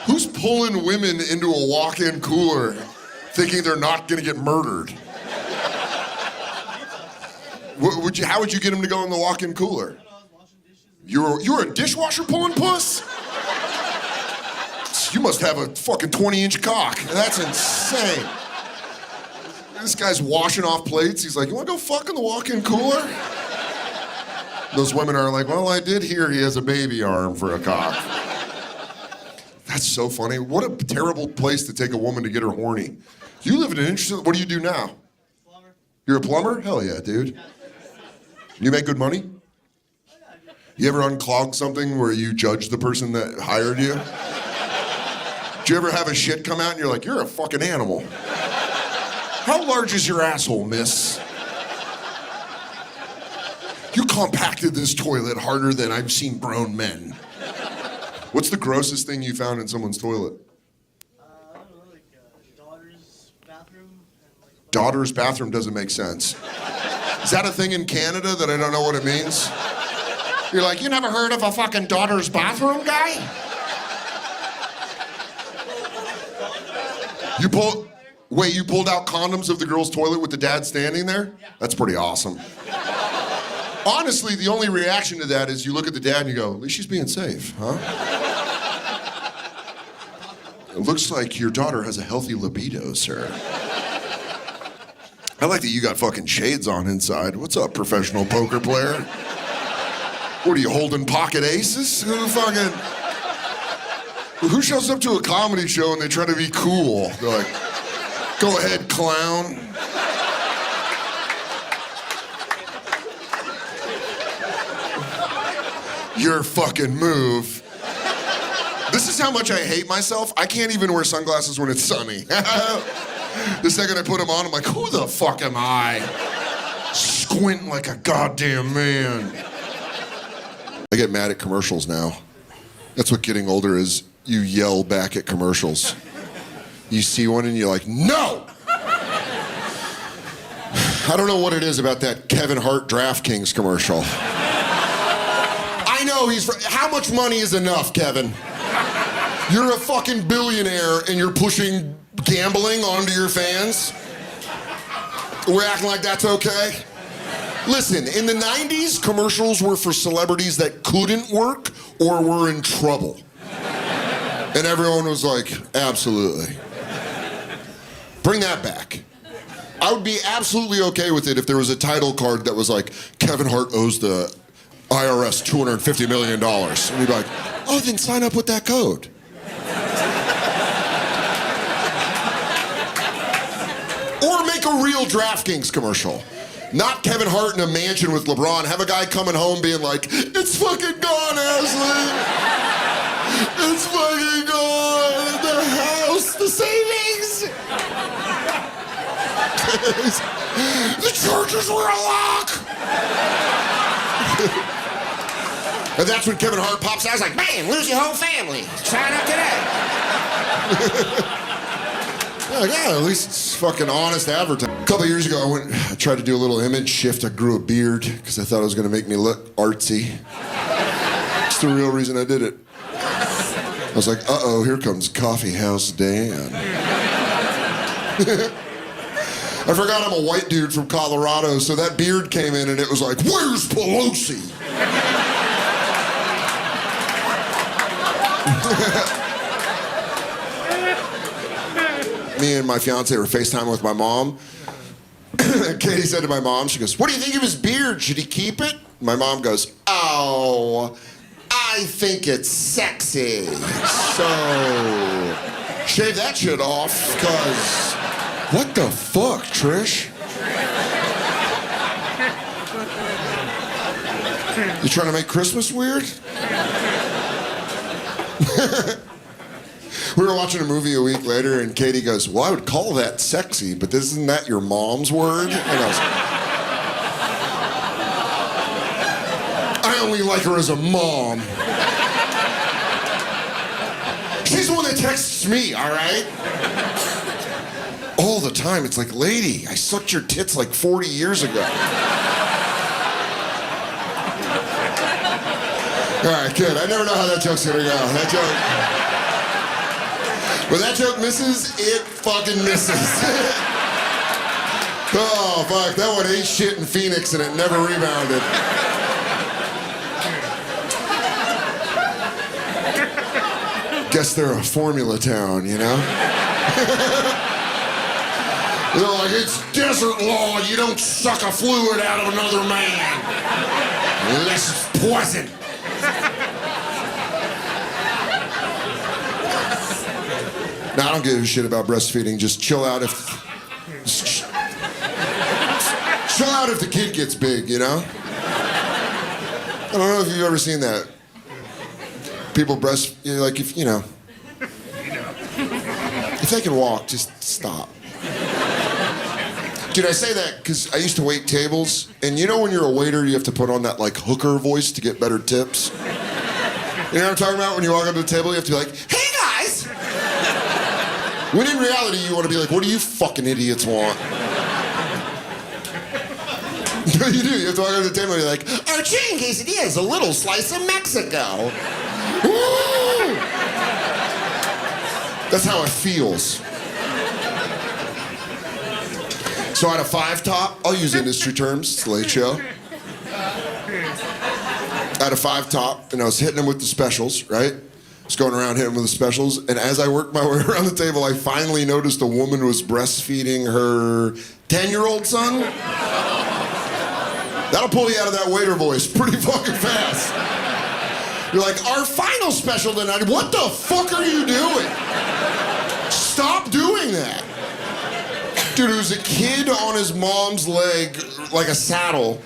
Who's pulling women into a walk-in cooler thinking they're not gonna get murdered? How would you get them to go in the walk-in cooler? I was washing dishes. You're a dishwasher pulling puss? You must have a fucking 20-inch cock. That's insane. This guy's washing off plates. He's like, you wanna go fuck in the walk-in cooler? Those women are like, well, I did hear he has a baby arm for a cock. That's so funny. What a terrible place to take a woman to get her horny. You live in an interesting... What do you do now? Plumber. You're a plumber? Hell yeah, dude. You make good money? You ever unclog something where you judge the person that hired you? Do you ever have a shit come out and you're like, you're a fucking animal? How large is your asshole, miss? You compacted this toilet harder than I've seen grown men. What's the grossest thing you found in someone's toilet? I don't know, like daughter's bathroom. And like Daughter's bathroom doesn't make sense. Is that a thing in Canada that I don't know what it means? You're like, you never heard of a fucking daughter's bathroom guy? You pulled out condoms of the girl's toilet with the dad standing there? That's pretty awesome. Honestly, the only reaction to that is you look at the dad and you go, at least she's being safe, huh? It looks like your daughter has a healthy libido, sir. I like that you got fucking shades on inside. What's up, professional poker player? What are you holding, pocket aces? Who shows up to a comedy show and they try to be cool? They're like, go ahead, clown. Your fucking move. This is how much I hate myself. I can't even wear sunglasses when it's sunny. The second I put them on, I'm like, who the fuck am I? Squinting like a goddamn man. I get mad at commercials now. That's what getting older is. You yell back at commercials. You see one and you're like, no! I don't know what it is about that Kevin Hart DraftKings commercial. I know how much money is enough, Kevin? You're a fucking billionaire and you're pushing gambling onto your fans? We're acting like that's okay? Listen, in the 90s, commercials were for celebrities that couldn't work or were in trouble. And everyone was like, absolutely. Bring that back. I would be absolutely okay with it if there was a title card that was like, Kevin Hart owes the IRS $250 million. And you'd be like, oh, then sign up with that code. Or make a real DraftKings commercial. Not Kevin Hart in a mansion with LeBron. Have a guy coming home being like, it's fucking gone, Ashley. It's fucking gone. The house, the savings. The charges were a lock. And that's when Kevin Hart pops out. I was like, man, lose your whole family. Sign up today. Yeah, at least it's fucking honest advertising. A couple years ago, I tried to do a little image shift. I grew a beard because I thought it was going to make me look artsy. It's the real reason I did it. I was like, uh-oh, here comes Coffee House Dan. I forgot I'm a white dude from Colorado, so that beard came in and it was like, where's Pelosi? Me and my fiance were FaceTiming with my mom. Katie said to my mom, she goes, what do you think of his beard? Should he keep it? My mom goes, oh, I think it's sexy. So, shave that shit off, because what the fuck, Trish? You trying to make Christmas weird? We were watching a movie a week later, and Katie goes, well, I would call that sexy, but isn't that your mom's word? And I only like her as a mom. She's the one that texts me, all right? All the time. It's like, lady, I sucked your tits like 40 years ago. All right, good. I never know how that joke's gonna go. That joke... When that joke misses, it fucking misses. Oh, fuck. That one ate shit in Phoenix and it never rebounded. Guess they're a formula town, you know? They're like, it's desert law. You don't suck a fluid out of another man. Unless it's poison. No, I don't give a shit about breastfeeding. Just chill out if the kid gets big, you know? I don't know if you've ever seen that. People like, if, you know. If they can walk, just stop. Dude, I say that because I used to wait tables, and you know when you're a waiter, you have to put on that, like, hooker voice to get better tips? You know what I'm talking about? When you walk up to the table, you have to be like, hey, guys! When in reality, you want to be like, what do you fucking idiots want? No, you do. You have to walk up to the table and be like, our chicken quesadilla is a little slice of Mexico. Woo! That's how it feels. So at a 5-top, I'll use industry terms, it's a late show. At a 5-top, and I was hitting them with the specials, right? Just going around hitting with the specials, and as I worked my way around the table, I finally noticed a woman was breastfeeding her 10-year-old son? That'll pull you out of that waiter voice pretty fucking fast. You're like, our final special tonight. What the fuck are you doing? Stop doing that. Dude, it was a kid on his mom's leg, like a saddle.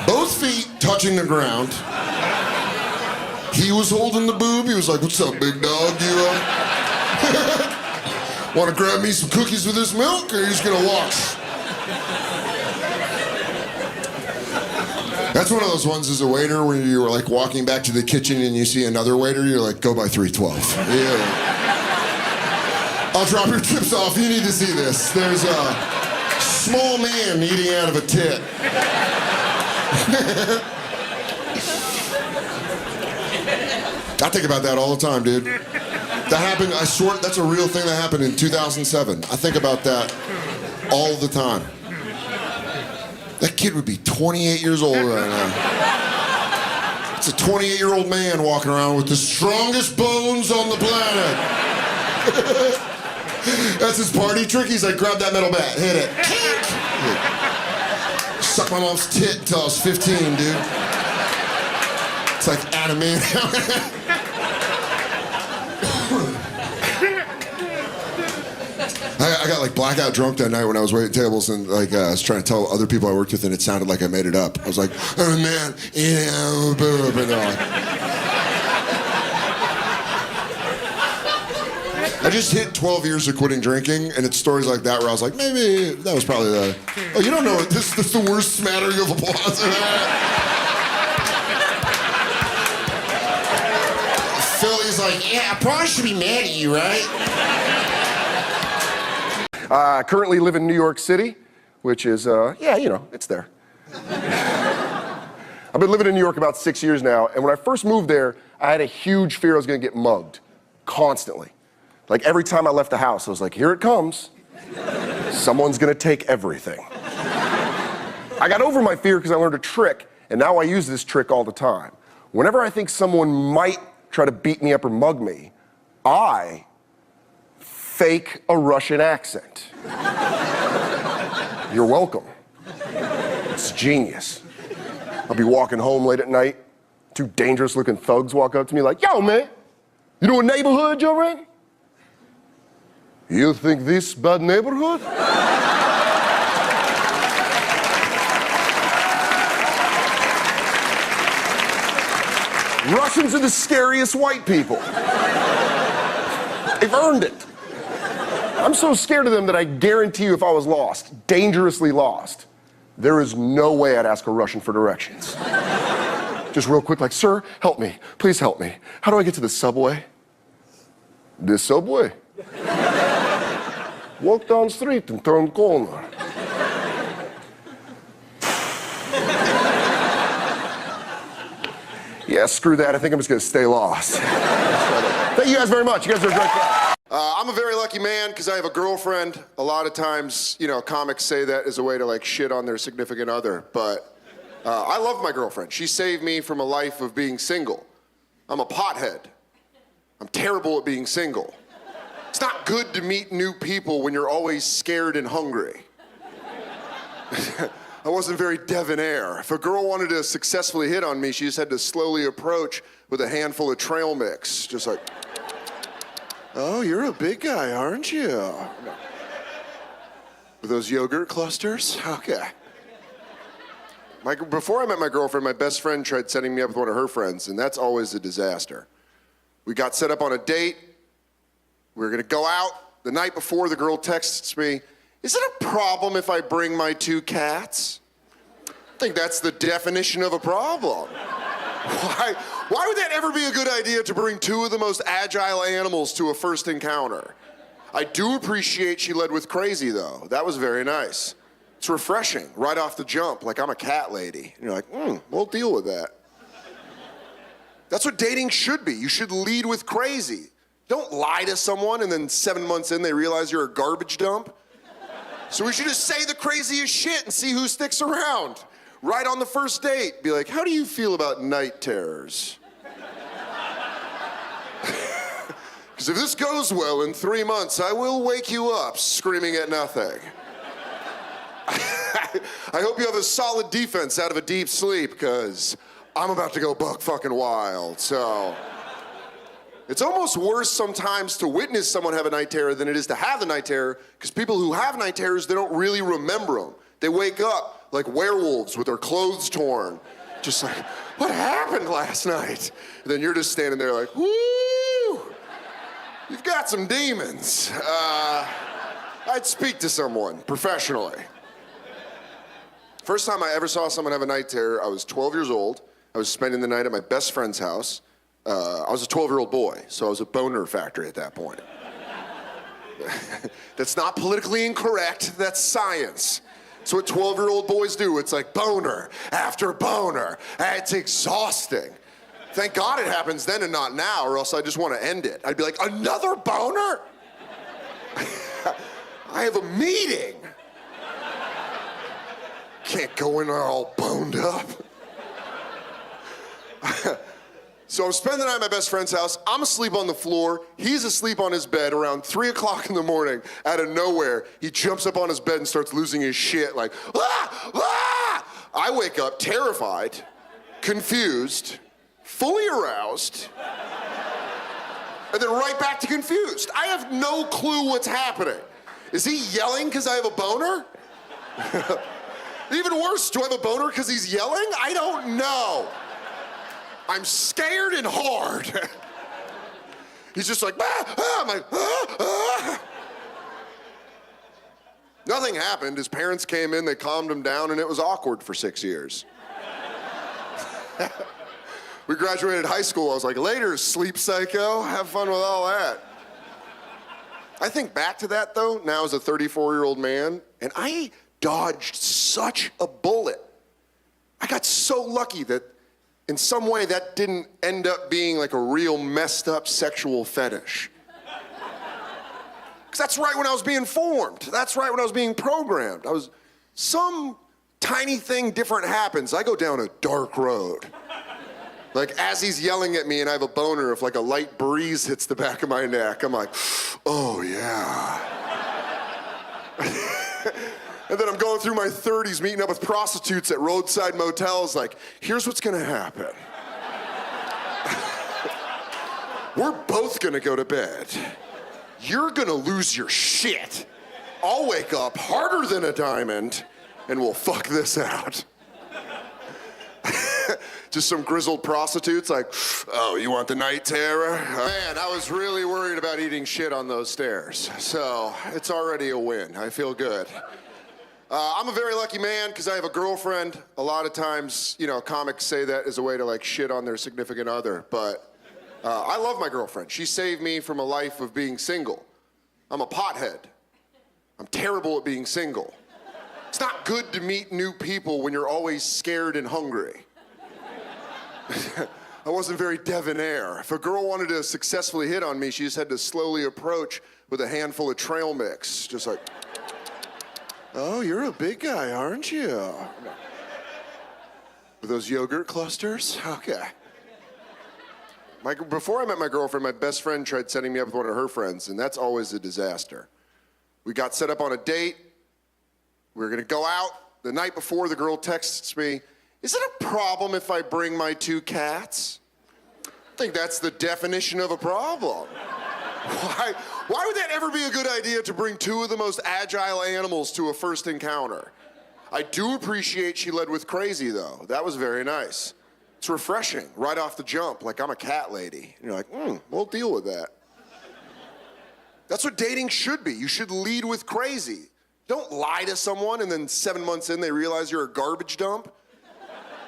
Both feet touching the ground. He was holding the boob. He was like, what's up, big dog? You want to grab me some cookies with this milk, or are you just going to walk? That's one of those ones as a waiter where you were like walking back to the kitchen and you see another waiter, you're like, go by 312. Yeah. I'll drop your tips off. You need to see this. There's a small man eating out of a tit. I think about that all the time, dude. That happened, I swear, that's a real thing that happened in 2007. I think about that all the time. That kid would be 28 years old right now. It's a 28-year-old man walking around with the strongest bones on the planet. That's his party trick. He's like, grab that metal bat, hit it. Suck my mom's tit until I was 15, dude. It's like adamantium. I got like blackout drunk that night when I was waiting tables, and like I was trying to tell other people I worked with, and it sounded like I made it up. I was like, oh man, yeah, boo, and they're like, I just hit 12 years of quitting drinking, and it's stories like that where I was like, maybe that was probably the. Oh, you don't know it. This is the worst smattering of applause. Philly's like, yeah, I probably should be mad at you, right? I currently live in New York City, which is, yeah, you know, it's there. I've been living in New York about 6 years now, and when I first moved there, I had a huge fear I was gonna get mugged, constantly. Like every time I left the house, I was like, here it comes. Someone's gonna take everything. I got over my fear because I learned a trick, and now I use this trick all the time. Whenever I think someone might try to beat me up or mug me, I fake a Russian accent. You're welcome. It's genius. I'll be walking home late at night, two dangerous looking thugs walk up to me like, yo man, you know what neighborhood you're in? You think this bad neighborhood? Russians are the scariest white people. They've earned it. I'm so scared of them that I guarantee you if I was lost, dangerously lost, there is no way I'd ask a Russian for directions. Just real quick, like, sir, help me. Please help me. How do I get to the subway? The subway? Walk down the street and turn corner. Yeah, screw that. I think I'm just gonna stay lost. Thank you guys very much. You guys are a great crowd. I'm a very lucky man because I have a girlfriend. A lot of times, you know, comics say that as a way to like shit on their significant other, but I love my girlfriend. She saved me from a life of being single. I'm a pothead. I'm terrible at being single. It's not good to meet new people when you're always scared and hungry. I wasn't very debonair. If a girl wanted to successfully hit on me, she just had to slowly approach with a handful of trail mix, just like, oh, you're a big guy, aren't you? No. With those yogurt clusters? Okay. Before I met my girlfriend, my best friend tried setting me up with one of her friends, and that's always a disaster. We got set up on a date. We were gonna go out. The night before, the girl texts me, is it a problem if I bring my two cats? I think that's the definition of a problem. Why would that ever be a good idea to bring two of the most agile animals to a first encounter? I do appreciate she led with crazy, though. That was very nice. It's refreshing, right off the jump, like I'm a cat lady. And you're like, we'll deal with that. That's what dating should be. You should lead with crazy. Don't lie to someone and then 7 months in they realize you're a garbage dump. So we should just say the craziest shit and see who sticks around. Right on the first date, be like, how do you feel about night terrors? Because if this goes well in 3 months, I will wake you up screaming at nothing. I hope you have a solid defense out of a deep sleep, because I'm about to go buck fucking wild. So it's almost worse sometimes to witness someone have a night terror than it is to have the night terror, because people who have night terrors, they don't really remember them. They wake up like werewolves with their clothes torn, just like, what happened last night? And then you're just standing there like, woo! You've got some demons. I'd speak to someone professionally. First time I ever saw someone have a night terror, I was 12 years old. I was spending the night at my best friend's house. I was a 12-year-old boy, so I was a boner factory at that point. That's not politically incorrect, that's science. It's what 12-year-old boys do. It's like boner after boner. It's exhausting. Thank God it happens then and not now, or else I just want to end it. I'd be like, another boner? I have a meeting. Can't go in there all boned up. So I'm spending the night at my best friend's house. I'm asleep on the floor. He's asleep on his bed around 3 o'clock in the morning. Out of nowhere, he jumps up on his bed and starts losing his shit like, ah! Ah! I wake up terrified, confused, fully aroused, and then right back to confused. I have no clue what's happening. Is he yelling because I have a boner? Even worse, do I have a boner because he's yelling? I don't know. I'm scared and hard. He's just like, ah, ah. I'm like, ah, ah. Nothing happened. His parents came in, they calmed him down, and it was awkward for 6 years. We graduated high school. I was like, later, sleep psycho. Have fun with all that. I think back to that, though, now as a 34-year-old man, and I dodged such a bullet. I got so lucky that in some way that didn't end up being like a real messed up sexual fetish. Because that's right when I was being formed. That's right when I was being programmed. Some tiny thing different happens. I go down a dark road. Like as he's yelling at me and I have a boner, if like a light breeze hits the back of my neck, I'm like, oh yeah. And then I'm going through my 30s, meeting up with prostitutes at roadside motels, like, here's what's gonna happen. We're both gonna go to bed. You're gonna lose your shit. I'll wake up harder than a diamond, and we'll fuck this out. Just some grizzled prostitutes like, oh, you want the night terror? Man, I was really worried about eating shit on those stairs. So it's already a win. I feel good. I'm a very lucky man because I have a girlfriend. A lot of times, you know, comics say that as a way to like shit on their significant other, but I love my girlfriend. She saved me from a life of being single. I'm a pothead. I'm terrible at being single. It's not good to meet new people when you're always scared and hungry. I wasn't very debonair. If a girl wanted to successfully hit on me, she just had to slowly approach with a handful of trail mix, just like, oh, you're a big guy, aren't you? With those yogurt clusters? Okay. Before I met my girlfriend, my best friend tried setting me up with one of her friends, and that's always a disaster. We got set up on a date. We were gonna go out. The night before, the girl texts me, is it a problem if I bring my 2 cats? I think that's the definition of a problem. Why would that ever be a good idea to bring 2 of the most agile animals to a first encounter? I do appreciate she led with crazy, though. That was very nice. It's refreshing, right off the jump, like I'm a cat lady. And you're like, we'll deal with that. That's what dating should be. You should lead with crazy. Don't lie to someone and then 7 months in they realize you're a garbage dump.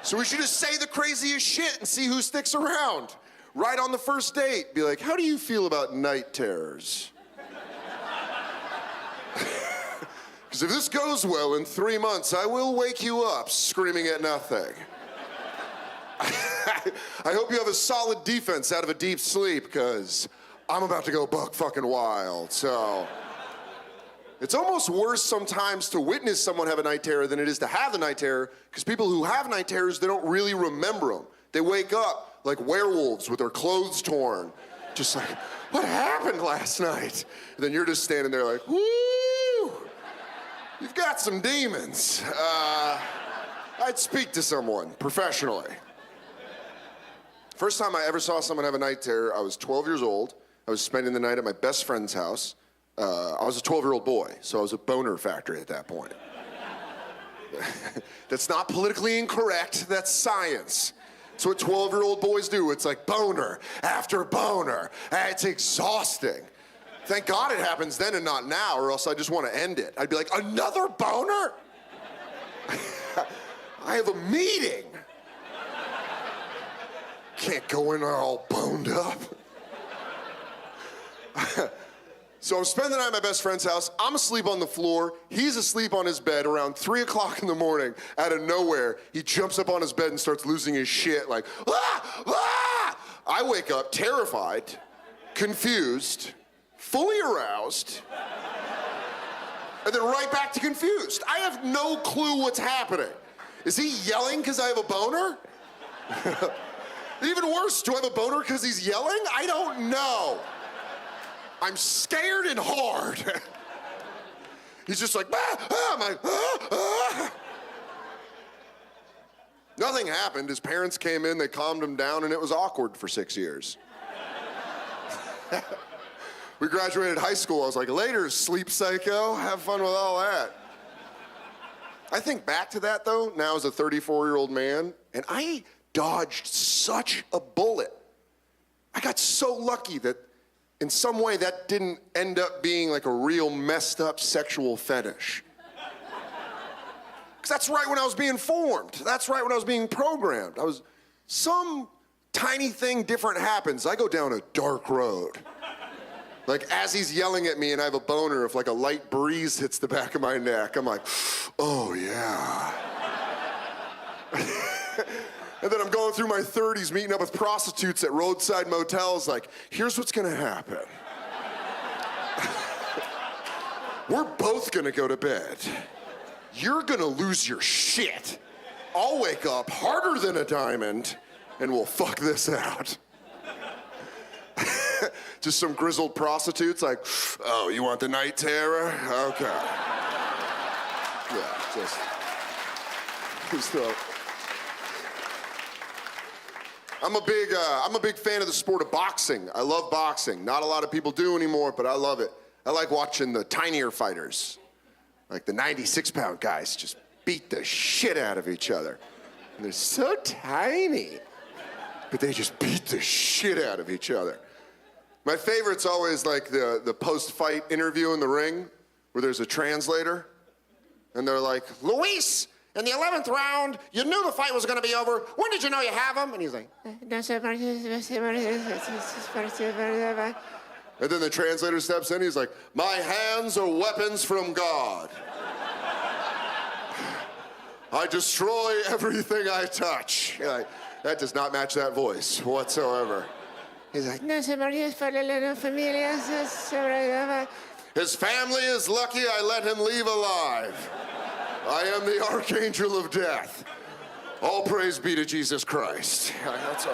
So we should just say the craziest shit and see who sticks around. Right on the first date, be like, how do you feel about night terrors? Because if this goes well, in 3 months, I will wake you up screaming at nothing. I hope you have a solid defense out of a deep sleep, because I'm about to go buck fucking wild, so. It's almost worse sometimes to witness someone have a night terror than it is to have the night terror, because people who have night terrors, they don't really remember them. They wake up like werewolves with their clothes torn, just like, what happened last night? And then you're just standing there like, woo! You've got some demons. I'd speak to someone professionally. First time I ever saw someone have a night terror, I was 12 years old. I was spending the night at my best friend's house. I was a 12-year-old boy, so I was a boner factory at that point. That's not politically incorrect, that's science. It's what 12-year-old boys do. It's like boner after boner. It's exhausting. Thank God it happens then and not now, or else I just want to end it. I'd be like, another boner? I have a meeting. Can't go in there all boned up. So I'm spending the night at my best friend's house. I'm asleep on the floor. He's asleep on his bed around 3 o'clock in the morning. Out of nowhere, he jumps up on his bed and starts losing his shit like, ah, ah! I wake up terrified, confused, fully aroused, and then right back to confused. I have no clue what's happening. Is he yelling because I have a boner? Even worse, do I have a boner because he's yelling? I don't know. I'm scared and hard. He's just like, ah, ah, I'm like, ah, ah. Nothing happened. His parents came in, they calmed him down, and it was awkward for 6 years. We graduated high school. I was like, later, sleep psycho. Have fun with all that. I think back to that, though, now as a 34-year-old man, and I dodged such a bullet. I got so lucky that in some way that didn't end up being like a real messed up sexual fetish. Because that's right when I was being formed. That's right when I was being programmed. Some tiny thing different happens. I go down a dark road. Like as he's yelling at me and I have a boner, if like a light breeze hits the back of my neck, I'm like, oh yeah. And then I'm going through my 30s, meeting up with prostitutes at roadside motels, like, here's what's gonna happen. We're both gonna go to bed. You're gonna lose your shit. I'll wake up harder than a diamond, and we'll fuck this out. Just some grizzled prostitutes, like, oh, you want the night terror? Okay. Yeah, just I'm a big fan of the sport of boxing. I love boxing. Not a lot of people do anymore, but I love it. I like watching the tinier fighters. Like the 96-pound guys just beat the shit out of each other. And they're so tiny, but they just beat the shit out of each other. My favorite's always like the post-fight interview in the ring where there's a translator and they're like, Luis, in the 11th round, you knew the fight was going to be over. When did you know you have him? And he's like, and then the translator steps in, he's like, my hands are weapons from God. I destroy everything I touch. You're like, that does not match that voice whatsoever. He's like, his family is lucky I let him leave alive. I am the archangel of death. All praise be to Jesus Christ. That's all.